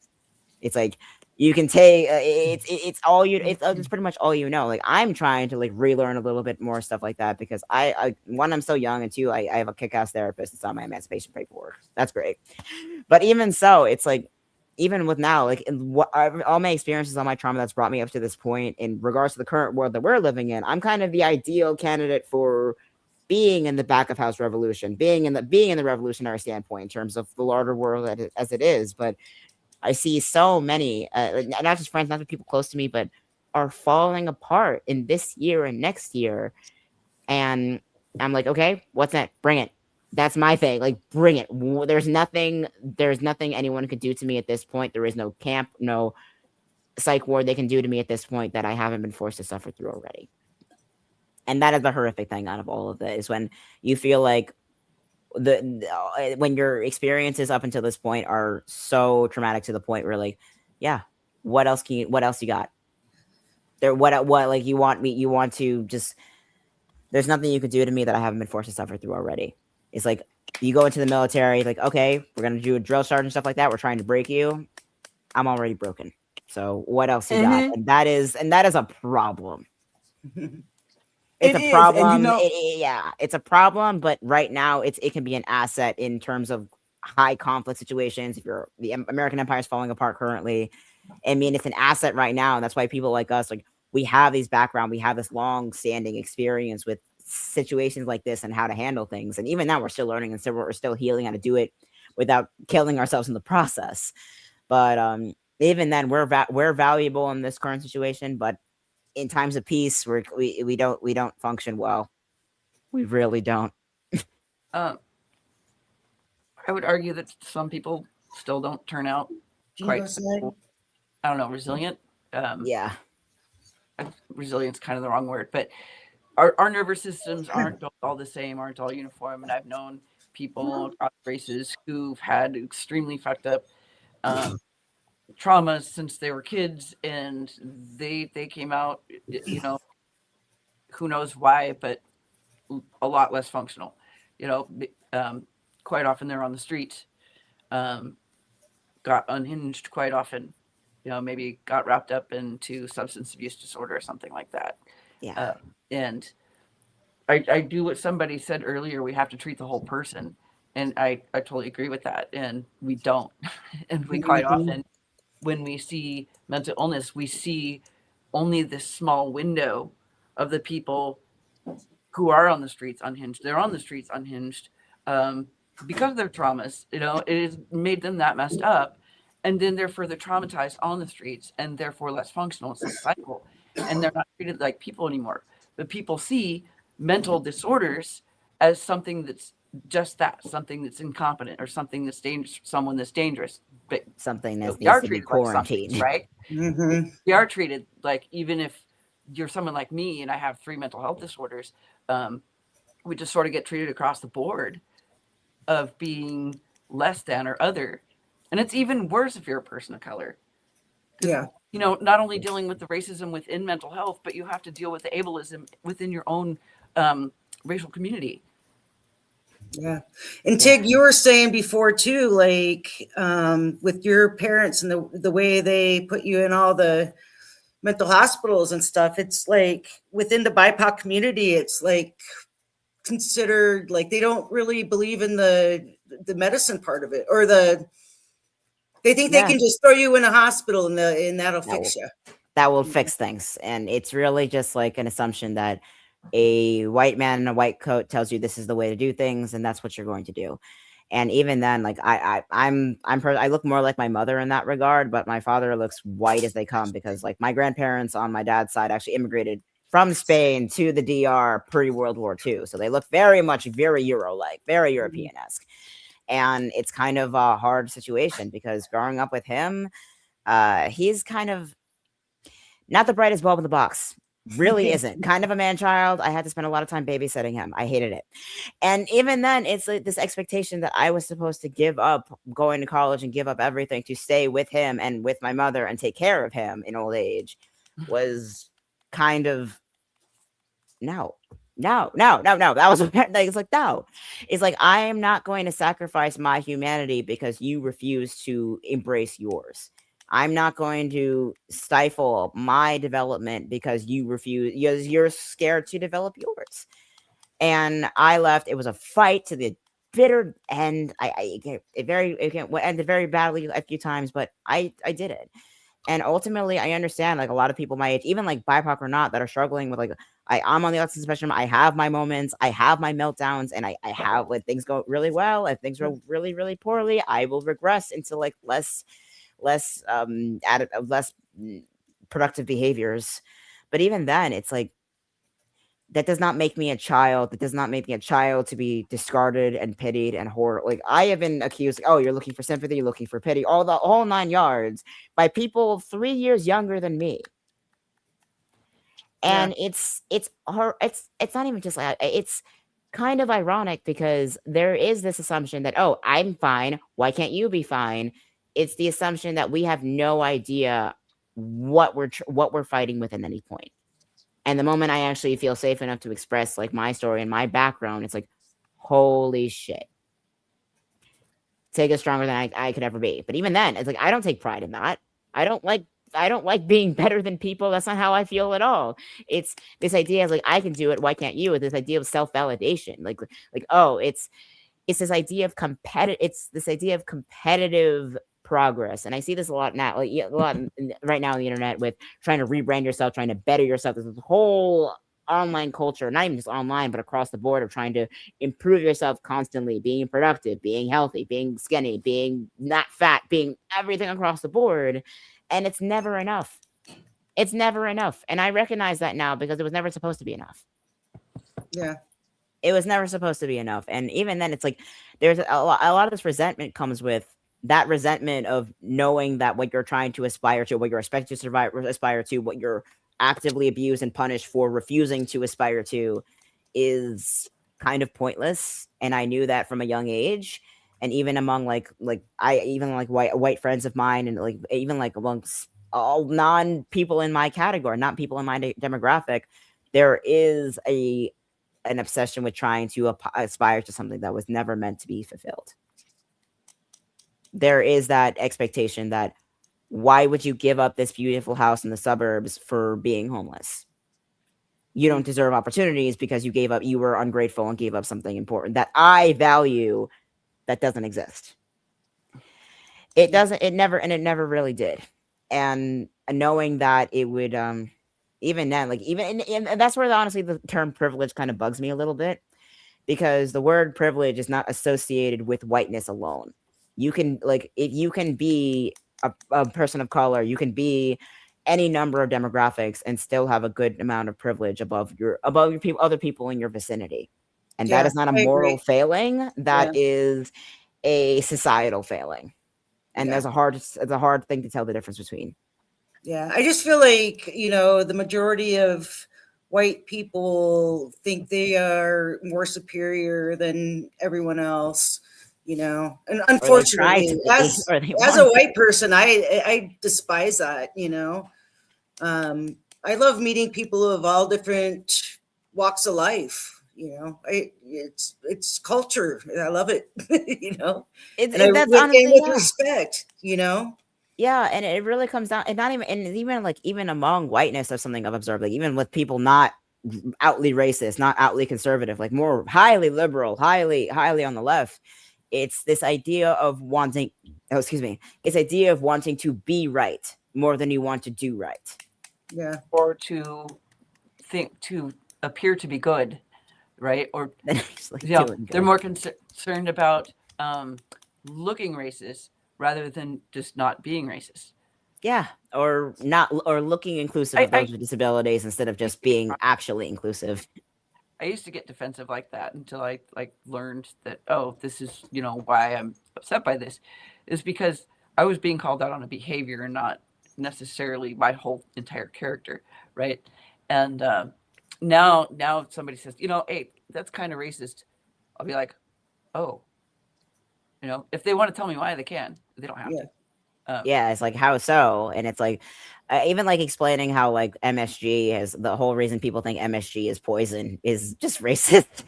It's like you can take it's pretty much all you know. Like, I'm trying to relearn a little bit more stuff like that because one, I'm so young, and two, I have a kick-ass therapist that's on my emancipation paperwork. That's great. But even so, it's like, even with now, all my experiences, all my trauma that's brought me up to this point in regards to the current world that we're living in, I'm kind of the ideal candidate for being in the back of house revolution, being in the revolutionary standpoint in terms of the larger world as it is. But I see so many, not just friends, not just people close to me, but are falling apart in this year and next year. And I'm like, okay, what's that? Bring it. That's my thing. Like, bring it. There's nothing anyone could do to me at this point. There is no camp, no psych ward they can do to me at this point that I haven't been forced to suffer through already. And that is the horrific thing out of all of it, is when you feel like when your experiences up until this point are so traumatic to the point where, like, yeah, what else you got there? What like you want to just, there's nothing you could do to me that I haven't been forced to suffer through already. It's like, you go into the military, like, okay, we're going to do a drill sergeant, stuff like that. We're trying to break you. I'm already broken. So what else you got? And that is a problem. It's a problem. It's a problem. But right now, it can be an asset in terms of high conflict situations. If the American empire is falling apart currently, I mean, it's an asset right now, and that's why people like us, like, we have these background, we have this long-standing experience with situations like this and how to handle things. And even now, we're still learning, and so we're still healing how to do it without killing ourselves in the process. But even then, we're valuable in this current situation. But in times of peace, we don't function well. We really don't. Um, I would argue that some people still don't turn out quite, Genocide. I don't know, resilient. Yeah. Resilience kind of the wrong word, but our nervous systems aren't all the same, aren't all uniform. And I've known people across races who've had extremely fucked up traumas since they were kids, and they came out, you know, who knows why, but a lot less functional. You know, quite often they're on the streets, got unhinged quite often. You know, maybe got wrapped up into substance abuse disorder or something like that. Yeah. And I do what somebody said earlier. We have to treat the whole person, and I totally agree with that. And we don't, and we quite often, when we see mental illness, we see only this small window of the people who are on the streets unhinged. They're on the streets unhinged because of their traumas. You know, it has made them that messed up, and then they're further traumatized on the streets, and therefore less functional. It's a cycle, and they're not treated like people anymore. But people see mental disorders as something that's just that, something that's incompetent or something that's dangerous, someone that's dangerous. But Something that we are needs to be treated like something, quarantined. right? Mm-hmm. We are treated like, even if you're someone like me and I have 3 mental health disorders, we just sort of get treated across the board of being less than or other. And it's even worse if you're a person of color. Yeah. You know, not only dealing with the racism within mental health, but you have to deal with the ableism within your own racial community. Yeah. And Tig, you were saying before too, like with your parents and the way they put you in all the mental hospitals and stuff, it's like within the BIPOC community, it's like considered like they don't really believe in the medicine part of it, or they think they Yeah. can just throw you in a hospital and that'll That fix will, you. that will fix things. And it's really just like an assumption that a white man in a white coat tells you this is the way to do things, and that's what you're going to do. And even then, like I look more like my mother in that regard, but my father looks white as they come, because like my grandparents on my dad's side actually immigrated from Spain to the DR pre-World War II. So they look very much very Euro-like, very European-esque. And it's kind of a hard situation because growing up with him, he's kind of not the brightest bulb in the box. Really isn't. Kind of a man child. I had to spend a lot of time babysitting him. I hated it. And even then, it's like this expectation that I was supposed to give up going to college and give up everything to stay with him and with my mother and take care of him in old age was kind of no. That was like, it's like, no. It's like, I am not going to sacrifice my humanity because you refuse to embrace yours. I'm not going to stifle my development because you refuse, because you're scared to develop yours. And I left. It was a fight to the bitter end. It ended very badly a few times, but I did it. And ultimately, I understand, like, a lot of people my age, even like BIPOC or not, that are struggling with, like, I'm on the autism spectrum. I have my moments, I have my meltdowns, and I have, when things go really well, if things go really, really poorly, I will regress into like less productive behaviors. But even then, it's like, that does not make me a child. That does not make me a child to be discarded and pitied and horror. Like, I have been accused, oh, you're looking for sympathy, you're looking for pity, all 9 yards, by people 3 years younger than me. And it's not even just like, it's kind of ironic because there is this assumption that, oh, I'm fine, why can't you be fine? It's the assumption that we have no idea what we're fighting with at any point. And the moment I actually feel safe enough to express like my story and my background, it's like, holy shit. Tig is stronger than I could ever be. But even then, it's like, I don't take pride in that. I don't like being better than people. That's not how I feel at all. It's this idea of like, I can do it, why can't you? It's this idea of self-validation. Like, oh, it's this idea of competitive progress. And I see this a lot now, like a lot right now on the internet, with trying to rebrand yourself, trying to better yourself. There's this whole online culture, not even just online, but across the board, of trying to improve yourself constantly, being productive, being healthy, being skinny, being not fat, being everything across the board. And it's never enough. It's never enough. And I recognize that now because it was never supposed to be enough. Yeah. It was never supposed to be enough. And even then, it's like there's a lot of this resentment comes with that resentment of knowing that what you're trying to aspire to, what you're expected to aspire to, what you're actively abused and punished for refusing to aspire to is kind of pointless. And I knew that from a young age. And even among like white friends of mine, and like even like amongst all non people in my category, not people in my demographic, there is an obsession with trying to aspire to something that was never meant to be fulfilled. There is that expectation that why would you give up this beautiful house in the suburbs for being homeless? You don't deserve opportunities because you were ungrateful and gave up something important that I value that doesn't exist. It never really did. And knowing that it would, even then, like and that's where honestly the term privilege kind of bugs me a little bit, because the word privilege is not associated with whiteness alone. You can if you can be a person of color, you can be any number of demographics and still have a good amount of privilege above your people, other people in your vicinity. And that is not a moral failing. That is a societal failing. And it's a hard thing to tell the difference between. Yeah, I just feel like, the majority of white people think they are more superior than everyone else, and unfortunately, as a white person, I despise that, I love meeting people of all different walks of life. It's culture. I love it. That's honestly with respect. Yeah, and it really comes down, and even among whiteness, of something I've observed, like even with people not outly racist, not outly conservative, like more highly liberal, highly on the left, it's this idea of wanting. It's idea of wanting to be right more than you want to do right. Yeah, or to appear to be good. Right? Or they're more concerned about looking racist rather than just not being racist. Yeah, or looking inclusive of those with disabilities instead of just being actually inclusive. I used to get defensive like that until I learned that, this is why I'm upset by this, is because I was being called out on a behavior and not necessarily my whole entire character, right? And now if somebody says, hey, that's kind of racist, I'll be like, oh, if they want to tell me why, they can. They don't have to. Yeah, it's like, how so? And it's like, even like explaining how like MSG is the whole reason people think MSG is poison is just racist.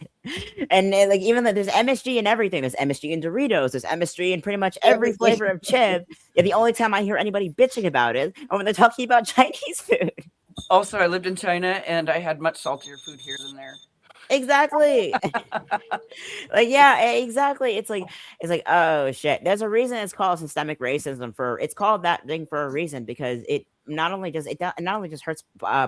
And like, even though there's MSG in everything, there's MSG in Doritos, there's MSG in pretty much every flavor of chip. Yeah, the only time I hear anybody bitching about it is when they're talking about Chinese food. Also, I lived in China and I had much saltier food here than there. Exactly. Like, yeah, exactly. It's like, oh shit. There's a reason it's called systemic racism. It's called that thing for a reason, because it not only just hurts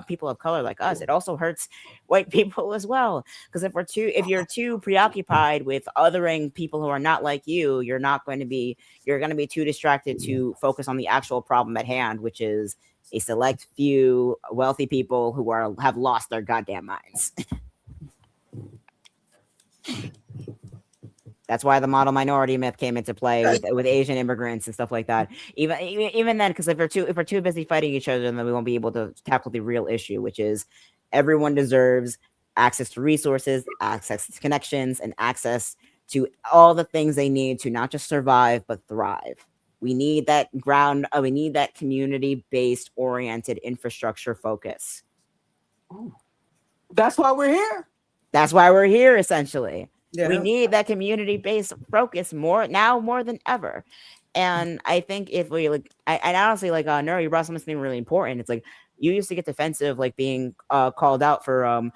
people of color like us, it also hurts white people as well. Because if you're too preoccupied with othering people who are not like you, you're going to be too distracted to focus on the actual problem at hand, which is a select few wealthy people who have lost their goddamn minds. That's why the model minority myth came into play with Asian immigrants and stuff like that. Even then, because if we're too busy fighting each other, then we won't be able to tackle the real issue, which is everyone deserves access to resources, access to connections, and access to all the things they need to not just survive but thrive. We need that we need that community-based oriented infrastructure focus. Ooh. That's why we're here. That's why we're here, essentially. Yeah. We need that community-based focus more than ever. And I think if we I honestly Nero, you brought something really important. It's like, you used to get defensive, like being called out for oh,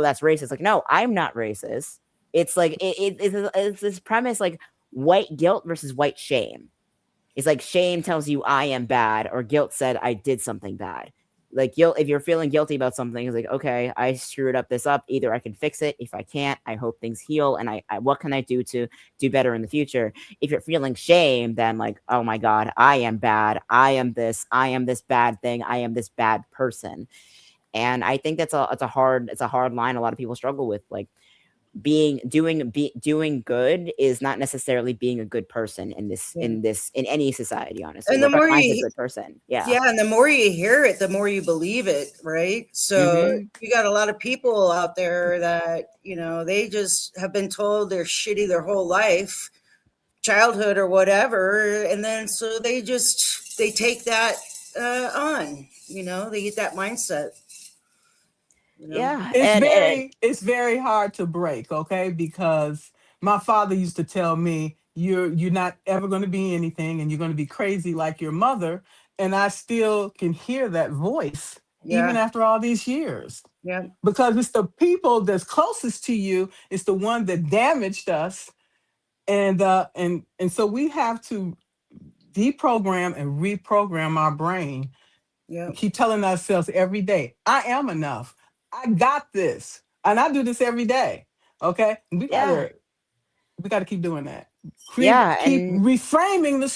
that's racist. Like, no, I'm not racist. It's like it's this premise, like white guilt versus white shame. It's like shame tells you I am bad, or guilt said I did something bad. like guilt, if you're feeling guilty about something, it's like, okay, I screwed up this up. Either I can fix it. If I can't, I hope things heal. And I what can I do to do better in the future? If you're feeling shame, then like, oh my God, I am bad. I am this bad thing. I am this bad person. And I think it's a hard line a lot of people struggle with. Like, doing good is not necessarily being a good person in any society, honestly. And the What more defines a you, good person? Yeah. yeah, and the more you hear it, the more you believe it, right? So you got a lot of people out there that, they just have been told they're shitty their whole life, childhood or whatever, and then so they take that on, they get that mindset. Yeah. It's very hard to break, okay? Because my father used to tell me, you're not ever going to be anything, and you're going to be crazy like your mother. And I still can hear that voice even after all these years. Yeah. Because it's the people that's closest to you, it's the one that damaged us. And so we have to deprogram and reprogram our brain. Yeah. Keep telling ourselves every day, I am enough. I got this. And I do this every day. Okay. We gotta keep doing that. Keep reframing the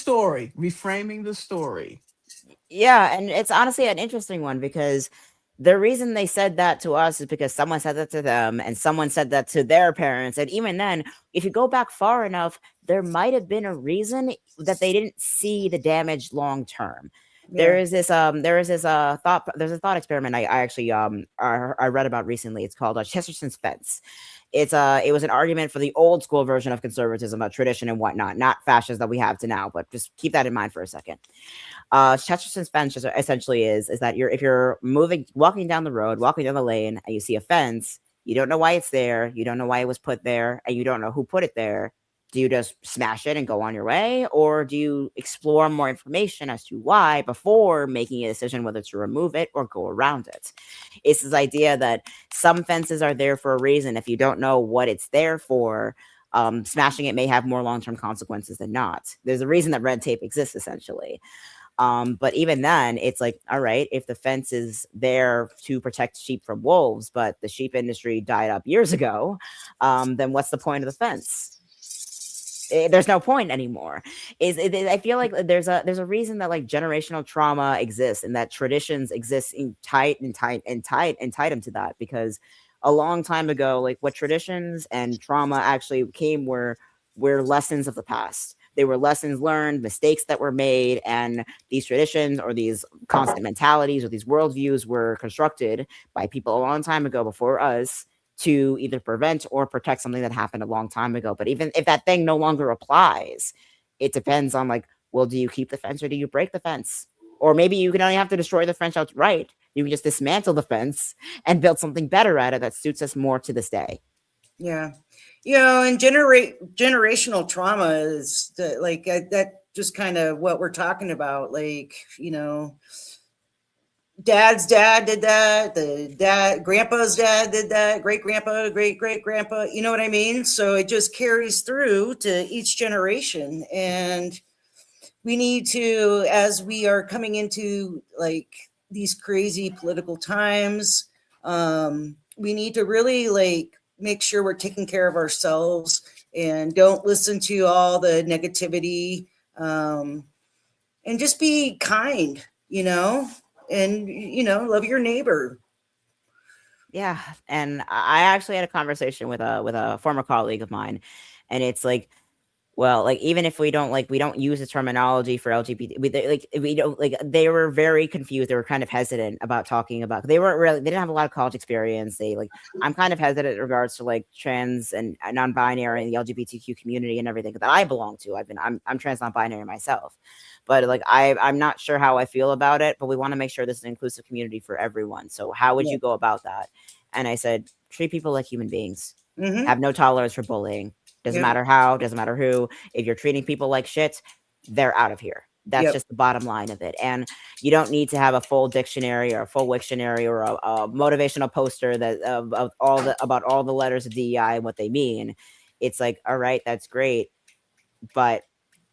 story. Yeah. And it's honestly an interesting one, because the reason they said that to us is because someone said that to them, and someone said that to their parents. And even then, if you go back far enough, there might have been a reason that they didn't see the damage long term. Yeah. There's a thought experiment I actually I read about recently. It's called Chesterton's fence. It was an argument for the old school version of conservatism about tradition and whatnot, not fascists that we have to now, but just keep that in mind for a second. Chesterton's fence essentially is that if you're walking down the road, walking down the lane, and you see a fence, you don't know why it's there, you don't know why it was put there, and you don't know who put it there. Do you just smash it and go on your way? Or do you explore more information as to why before making a decision whether to remove it or go around it? It's this idea that some fences are there for a reason. If you don't know what it's there for, smashing it may have more long-term consequences than not. There's a reason that red tape exists, essentially. But even then, it's like, all right, if the fence is there to protect sheep from wolves, but the sheep industry died up years ago, then what's the point of the fence? There's no point anymore. I feel like there's a reason that like generational trauma exists, and that traditions exist and tie them to that, because a long time ago, like what traditions and trauma actually came were lessons of the past. They were lessons learned, mistakes that were made, and these traditions or these constant mentalities or these worldviews were constructed by people a long time ago before us to either prevent or protect something that happened a long time ago. But even if that thing no longer applies, it depends on like, well, do you keep the fence or do you break the fence? Or maybe you can only have to destroy the fence outright. You can just dismantle the fence and build something better at it that suits us more to this day. Yeah. And generational trauma is that just kind of what we're talking about. Like, Dad's dad did that. Grandpa's dad did that. Great grandpa, great grandpa. You know what I mean? So it just carries through to each generation. And we need to, as we are coming into like these crazy political times, we need to really like make sure we're taking care of ourselves and don't listen to all the negativity, and just be kind, and love your neighbor. Yeah. And I actually had a conversation with a former colleague of mine, and it's like, well, like, even if we don't use the terminology for LGBT, they were very confused. They were kind of hesitant about talking about, they didn't have a lot of college experience. I'm kind of hesitant in regards to like trans and non-binary and the LGBTQ community and everything that I belong to. I'm trans non-binary myself, but like, I'm not sure how I feel about it, but we want to make sure this is an inclusive community for everyone. So how would you go about that? And I said, treat people like human beings, have no tolerance for bullying. Doesn't matter how, doesn't matter who. If you're treating people like shit, they're out of here. That's just the bottom line of it. And you don't need to have a full dictionary or a full Wiktionary or a motivational poster that about all the letters of DEI and what they mean. It's like, all right, that's great, but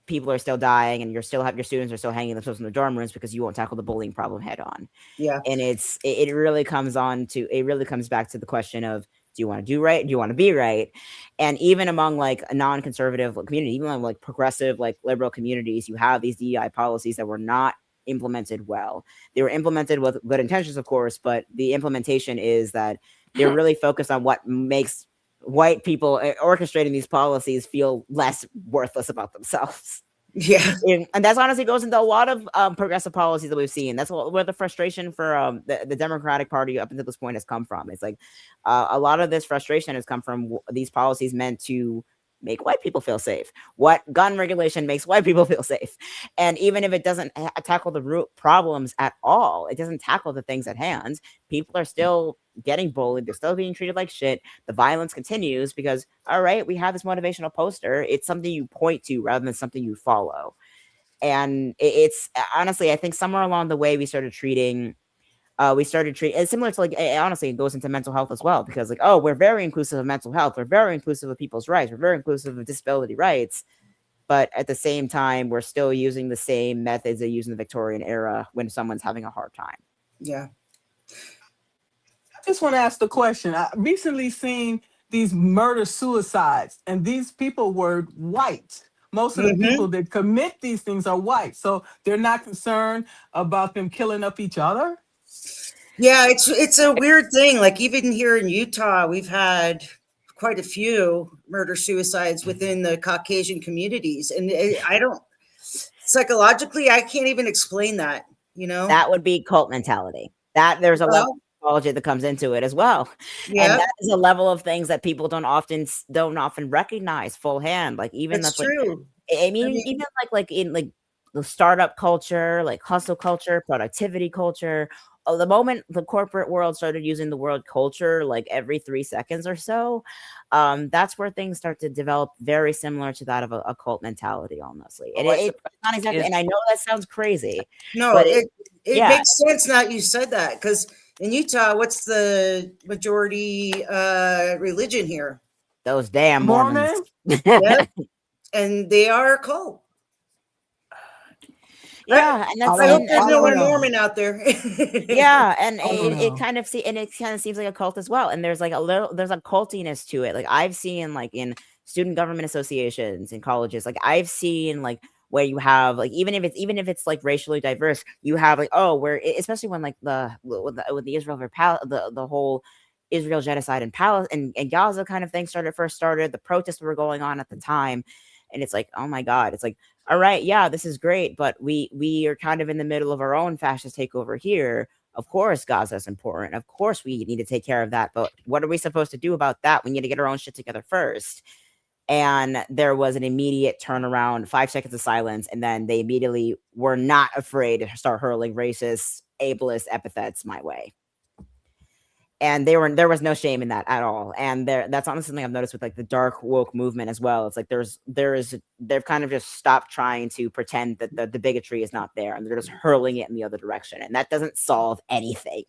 people are still dying and your students are still hanging themselves in their dorm rooms because you won't tackle the bullying problem head on. Yeah. And it really comes back to the question of, do you want to do right? Do you want to be right? And even among like a non-conservative community, even among like progressive, like liberal communities, you have these DEI policies that were not implemented well. They were implemented with good intentions, of course, but the implementation is that they're really focused on what makes white people orchestrating these policies feel less worthless about themselves. Yeah. And that's honestly goes into a lot of progressive policies that we've seen. That's where the frustration for the Democratic Party up until this point has come from. It's like a lot of this frustration has come from these policies meant to make white people feel safe. What gun regulation makes white people feel safe? And even if it doesn't tackle the root problems at all, it doesn't tackle the things at hand. People are still getting bullied. They're still being treated like shit. The violence continues because, all right, we have this motivational poster. It's something you point to rather than something you follow. And it's honestly, I think somewhere along the way, we started treating it's similar to like, honestly, it goes into mental health as well, because like, oh, we're very inclusive of mental health. We're very inclusive of people's rights. We're very inclusive of disability rights. But at the same time, we're still using the same methods they used in the Victorian era when someone's having a hard time. Yeah. I just want to ask the question. I recently seen these murder suicides, and these people were white. Most of the people that commit these things are white, so they're not concerned about them killing up each other. Yeah, it's a weird thing. Like even here in Utah, we've had quite a few murder suicides within the Caucasian communities, and I don't psychologically, I can't even explain that. You know, That would be cult mentality. That there's a level well, of psychology that comes into it as well, and yeah, that is a level of things that people don't often recognize full hand. Like even that's that's like, true. I I mean, mean, even like in like the startup culture, like hustle culture, productivity culture. The moment the corporate world started using the word culture like every 3 seconds or so, that's where things start to develop very similar to that of a cult mentality, honestly. And White it's not exactly. supremacy And I know that sounds crazy, no, but it yeah, makes sense now you said that, because in Utah, what's the majority religion here? those damn Mormons. Mormon? Yep, and they are a cult. Yeah, and I that's I hope don't. and, there's I no and one don't know. Mormon out there. yeah, and I don't it know. kind of seems like a cult as well. And there's like there's a cultiness to it. Like I've seen like in student government associations in colleges, like I've seen like where you have like even if it's like racially diverse, you have like, oh, where especially when like with the Israel the whole Israel genocide in Palestine and Gaza kind of thing first started, the protests were going on at the time, and it's like, oh my god, it's like, all right, yeah, this is great, but we are kind of in the middle of our own fascist takeover here. Of course, Gaza is important. Of course, we need to take care of that. But what are we supposed to do about that? We need to get our own shit together first. And there was an immediate turnaround, 5 seconds of silence, and then they immediately were not afraid to start hurling racist, ableist epithets my way. And there was no shame in that at all. And that's honestly something I've noticed with like the dark woke movement as well. It's like they've kind of just stopped trying to pretend that the bigotry is not there, and they're just hurling it in the other direction. And that doesn't solve anything.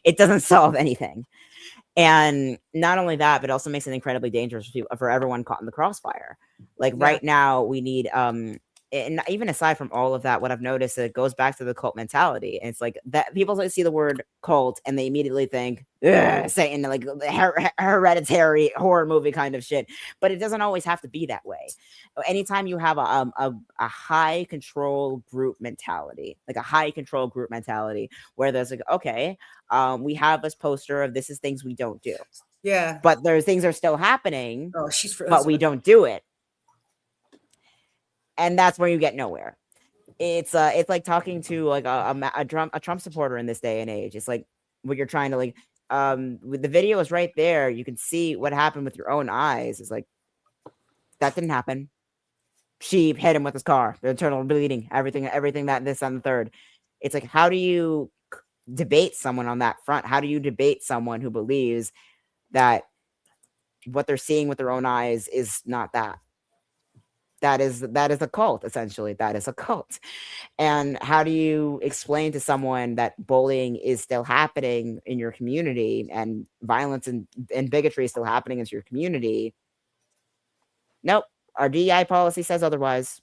It doesn't solve anything. And not only that, but also makes it incredibly dangerous for everyone caught in the crossfire. Like Yeah. right now, we need and even aside from all of that, what I've noticed, it goes back to the cult mentality. And it's like that people see the word cult and they immediately think Satan, like hereditary horror movie kind of shit. But it doesn't always have to be that way. Anytime you have a high control group mentality, like a high control group mentality, where there's like, okay, we have this poster of this is things we don't do. Yeah. But there's things are still happening, Oh, she's frozen. but we don't do it. And that's where you get nowhere. It's like talking to like a Trump supporter in this day and age. It's like when you're trying to like with the video is right there. You can see what happened with your own eyes. It's like that didn't happen. She hit him with his car. The internal bleeding, everything that this and the third. It's like, how do you debate someone on that front? How do you debate someone who believes that what they're seeing with their own eyes is not that? That is a cult, essentially. That is a cult. And how do you explain to someone that bullying is still happening in your community and violence and bigotry is still happening in your community? Nope. Our DEI policy says otherwise.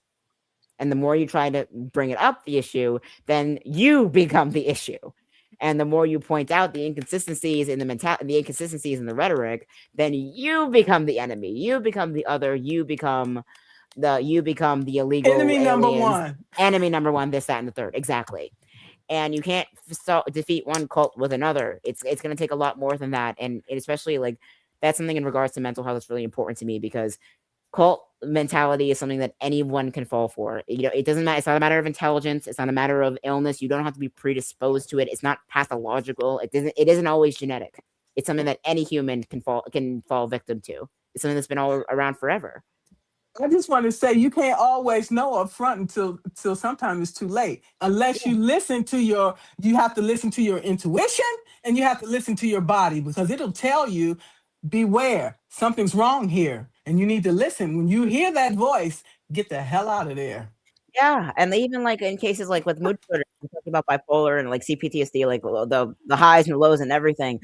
And the more you try to bring it up the issue, then you become the issue. And the more you point out the inconsistencies in the inconsistencies in the rhetoric, then you become the enemy. You become the other. You become the illegal Enemy number aliens. one. Enemy number one. This, that, and the third. Exactly. And you can't defeat one cult with another. It's going to take a lot more than that. And especially like that's something in regards to mental health that's really important to me, because cult mentality is something that anyone can fall for. It doesn't matter. It's not a matter of intelligence. It's not a matter of illness. You don't have to be predisposed to it. It's not pathological. It isn't always genetic. It's something that any human can fall victim to. It's something that's been all around forever. I just want to say you can't always know up front until sometimes it's too late. Unless you have to listen to your intuition, and you have to listen to your body, because it'll tell you, beware, something's wrong here. And you need to listen. When you hear that voice, get the hell out of there. Yeah, and even like in cases like with mood disorders, we talked about bipolar and like CPTSD, like the highs and lows and everything.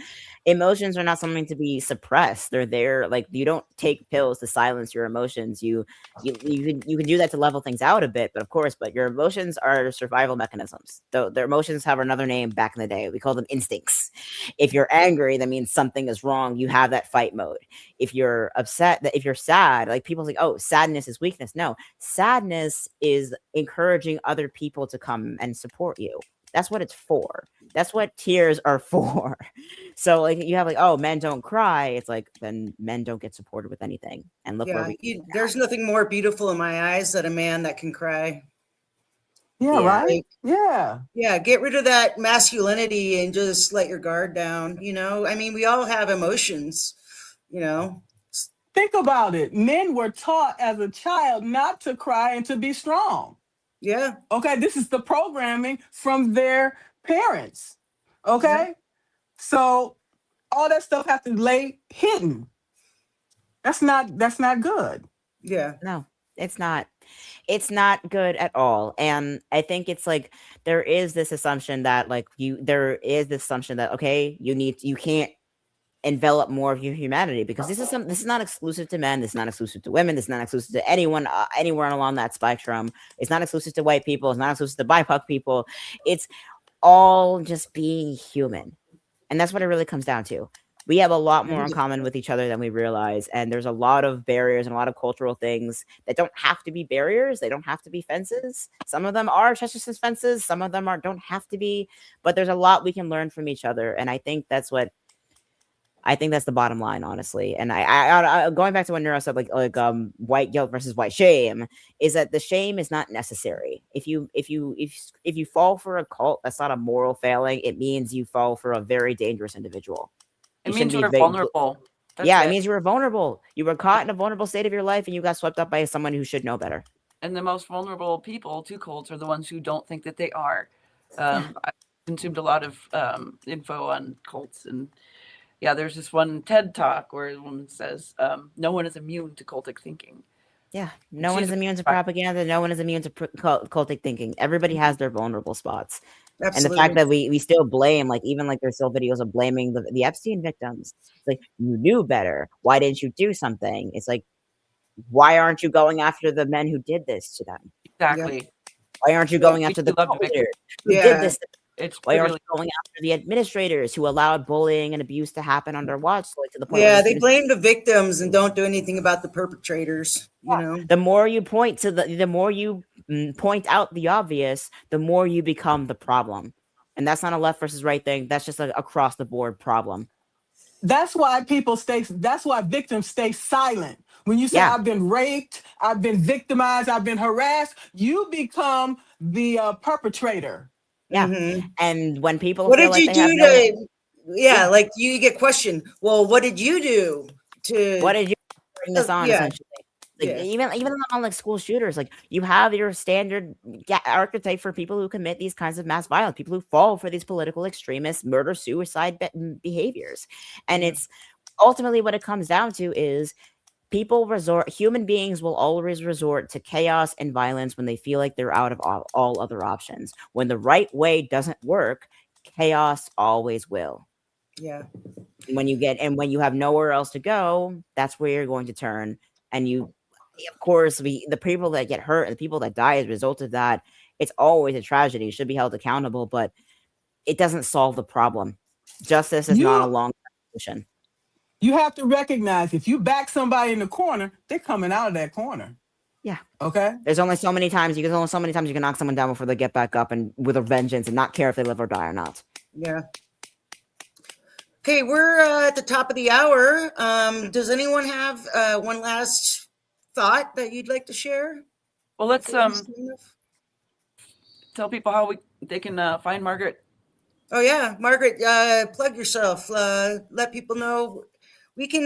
Emotions are not something to be suppressed. They're there. Like you don't take pills to silence your emotions. You can do that to level things out a bit, but your emotions are survival mechanisms. Though their emotions have another name back in the day. We call them instincts. If you're angry, that means something is wrong. You have that fight mode. If you're upset, if you're sad, like people think, oh, sadness is weakness. No, sadness is encouraging other people to come and support you. That's what it's for. That's what tears are for. So like you have like, oh, men don't cry. It's like, then men don't get supported with anything. And look where there's nothing more beautiful in my eyes than a man that can cry. Yeah, right? Like, yeah, get rid of that masculinity and just let your guard down. I mean, we all have emotions, Think about it. Men were taught as a child not to cry and to be strong. Yeah. Okay, this is the programming from their parents. Okay? Yeah. So all that stuff has to lay hidden. That's not good. Yeah. No, it's not. It's not good at all. And I think it's like there is this assumption that okay, you can't envelop more of your humanity, because this is not exclusive to men. This is not exclusive to women. This is not exclusive to anyone anywhere along that spectrum. It's not exclusive to white people. It's not exclusive to BIPOC people. It's all just being human. And that's what it really comes down to. We have a lot more in common with each other than we realize. And there's a lot of barriers and a lot of cultural things that don't have to be barriers. They don't have to be fences. Some of them are Chesterton's fences. Some of them don't have to be. But there's a lot we can learn from each other. And I think that's the bottom line, honestly. And I going back to what Neuro said, like white guilt versus white shame, is that the shame is not necessary. If you fall for a cult, that's not a moral failing. It means you fall for a very dangerous individual. It means you were vulnerable. It means you were vulnerable. You were caught in a vulnerable state of your life, and you got swept up by someone who should know better. And the most vulnerable people to cults are the ones who don't think that they are. I consumed a lot of info on cults, and there's this one TED Talk where a woman says, no one is immune to cultic thinking. Yeah, no one is immune to propaganda. No one is immune to cultic thinking. Everybody has their vulnerable spots. Absolutely. And the fact that we still blame, like even like there's still videos of blaming the Epstein victims. It's like, you knew better. Why didn't you do something? It's like, why aren't you going after the men who did this to them? Exactly. Yeah. Why aren't you going after the leaders who did this? Why are you going after the administrators who allowed bullying and abuse to happen on their watch? Like to the point they blame the victims and don't do anything about the perpetrators. The more you point to the more you point out the obvious, the more you become the problem. And that's not a left versus right thing. That's just across the board problem. That's why victims stay silent. When you say, I've been raped, I've been victimized, I've been harassed, you become the perpetrator. Yeah. Mm-hmm. And when people what did you do to like you get questioned, well, what did you do to bring this on essentially? Like even on like school shooters, like you have your standard archetype for people who commit these kinds of mass violence, people who fall for these political extremist murder suicide behaviors. And it's ultimately what it comes down to is human beings will always resort to chaos and violence when they feel like they're out of all other options. When the right way doesn't work, chaos always will. Yeah. When you have nowhere else to go, that's where you're going to turn. And of course, the people that get hurt and the people that die as a result of that, it's always a tragedy. It should be held accountable, but it doesn't solve the problem. Justice is not a You long solution. you have to recognize if you back somebody in the corner, they're coming out of that corner. Yeah. Okay. There's only so many times you can knock someone down before they get back up and with a vengeance and not care if they live or die or not. Yeah. Okay, we're at the top of the hour. Does anyone have one last thought that you'd like to share? Well, let's before we sign off? tell people how they can find Margaret. Oh yeah, Margaret, plug yourself. Let people know. We can,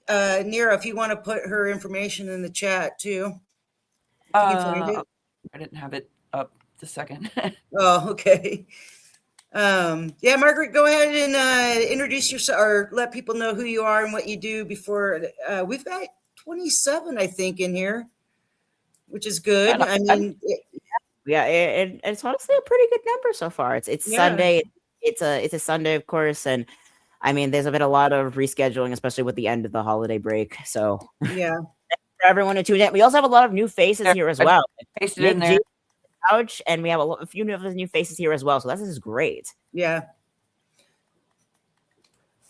Nero, if you want to put her information in the chat too. If you can find it. I didn't have it up the second. Oh, okay. Yeah, Margaret, go ahead and introduce yourself or let people know who you are and what you do before. We've got 27, I think, in here, which is good. I mean, Yeah, it's honestly a pretty good number so far. It's Yeah. Sunday. It's a Sunday, of course, and I mean, there's been a lot of rescheduling, especially with the end of the holiday break. So yeah, for everyone to tune in, we also have a lot of new faces here as well. Pasted in Nick there. G, Couch, and we have a few new faces here as well. So this is great. yeah.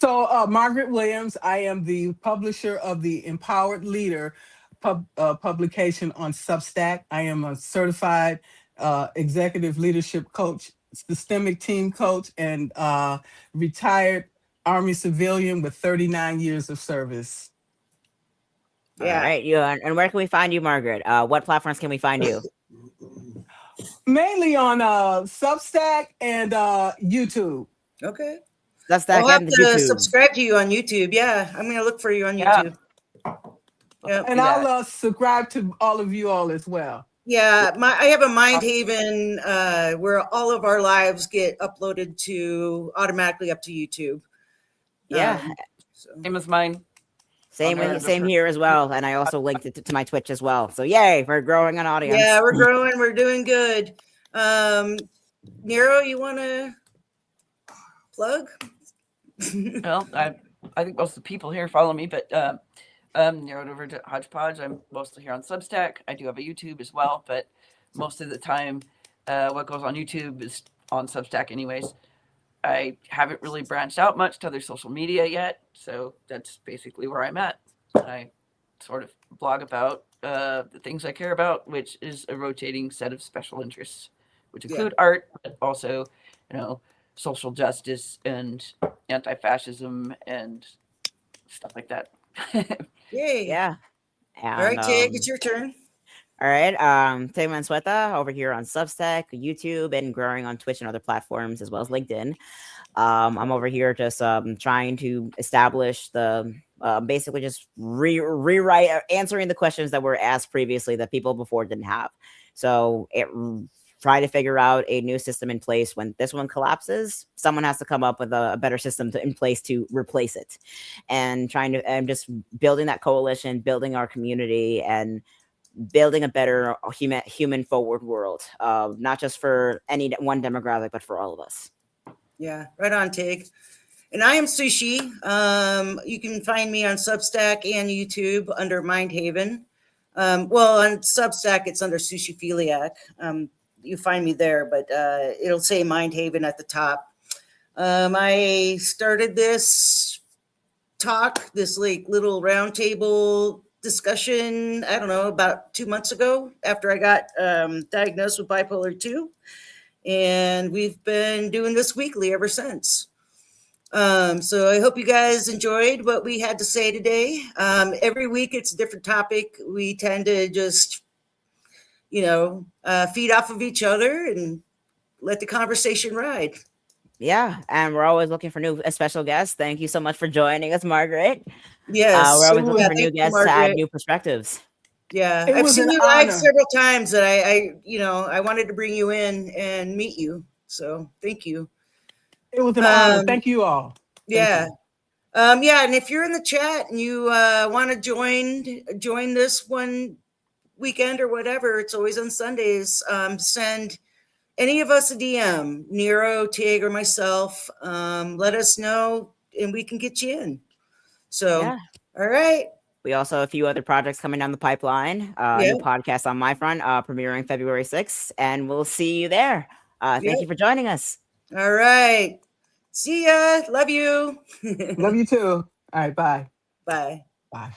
So, Margaret Williams, I am the publisher of the Empowered Leader publication on Substack. I am a certified executive leadership coach, systemic team coach, and retired Army civilian with 39 years of service. Yeah. All right, and where can we find you, Margaret? What platforms can we find you? Mainly on Substack and YouTube. Okay. That's that I'll have again. to YouTube. subscribe to you on YouTube. Yeah, I'm gonna look for you on Yeah. YouTube. Yep. And I'll subscribe to all of you all as well. Yeah, I have a Mind Haven where all of our lives get uploaded to automatically up to YouTube. Yeah, So. Same as mine. same here as well. And I also linked it to my Twitch as well. So yay, we're growing an audience. Yeah, we're growing. We're doing good. Nero, you want to plug? Well, I think most of the people here follow me, but narrowed over to Hodgepodge. I'm mostly here on Substack. I do have a YouTube as well, but most of the time, what goes on YouTube is on Substack anyways. I haven't really branched out much to other social media yet, so that's basically where I'm at. I sort of blog about the things I care about, which is a rotating set of special interests, which include art, but also, social justice and anti-fascism and stuff like that. Yay. Yeah. All right, Tig, it's your turn. All right. Tig Mansueta over here on Substack, YouTube, and growing on Twitch and other platforms as well as LinkedIn. I'm over here just trying to establish the basically just rewrite answering the questions that were asked previously that people before didn't have. So try to figure out a new system in place. When this one collapses, someone has to come up with a better system in place to replace it. And just building that coalition, building our community, and building a better human forward world, not just for any one demographic, but for all of us. Yeah, right on, Tig. And I am Sushi. You can find me on Substack and YouTube under Mind Haven. Well, on Substack, it's under Sushi Philiac. You find me there, but it'll say Mind Haven at the top. I started this little roundtable discussion, I don't know, about 2 months ago after I got diagnosed with bipolar 2. And we've been doing this weekly ever since. So I hope you guys enjoyed what we had to say today. Every week it's a different topic. We tend to just, feed off of each other and let the conversation ride. Yeah, and we're always looking for new special guests. Thank you so much for joining us, Margaret. Yes. We're always looking for thank new you, guests to Margaret. add new perspectives. Yeah, It I've was seen an you live honor. several times that I wanted to bring you in and meet you. So thank you. It was an honor. Thank you all. Yeah. Yeah, and if you're in the chat and you want to join this one weekend or whatever, it's always on Sundays. Send any of us a DM, Nero, Tig, or myself. Let us know and we can get you in. So, Yeah. all right. We also have a few other projects coming down the pipeline. New Yep. podcast on my front, premiering February 6th, and we'll see you there. Thank Yep. you for joining us. All right. See ya. Love you. Love you too. All right. Bye. Bye. Bye.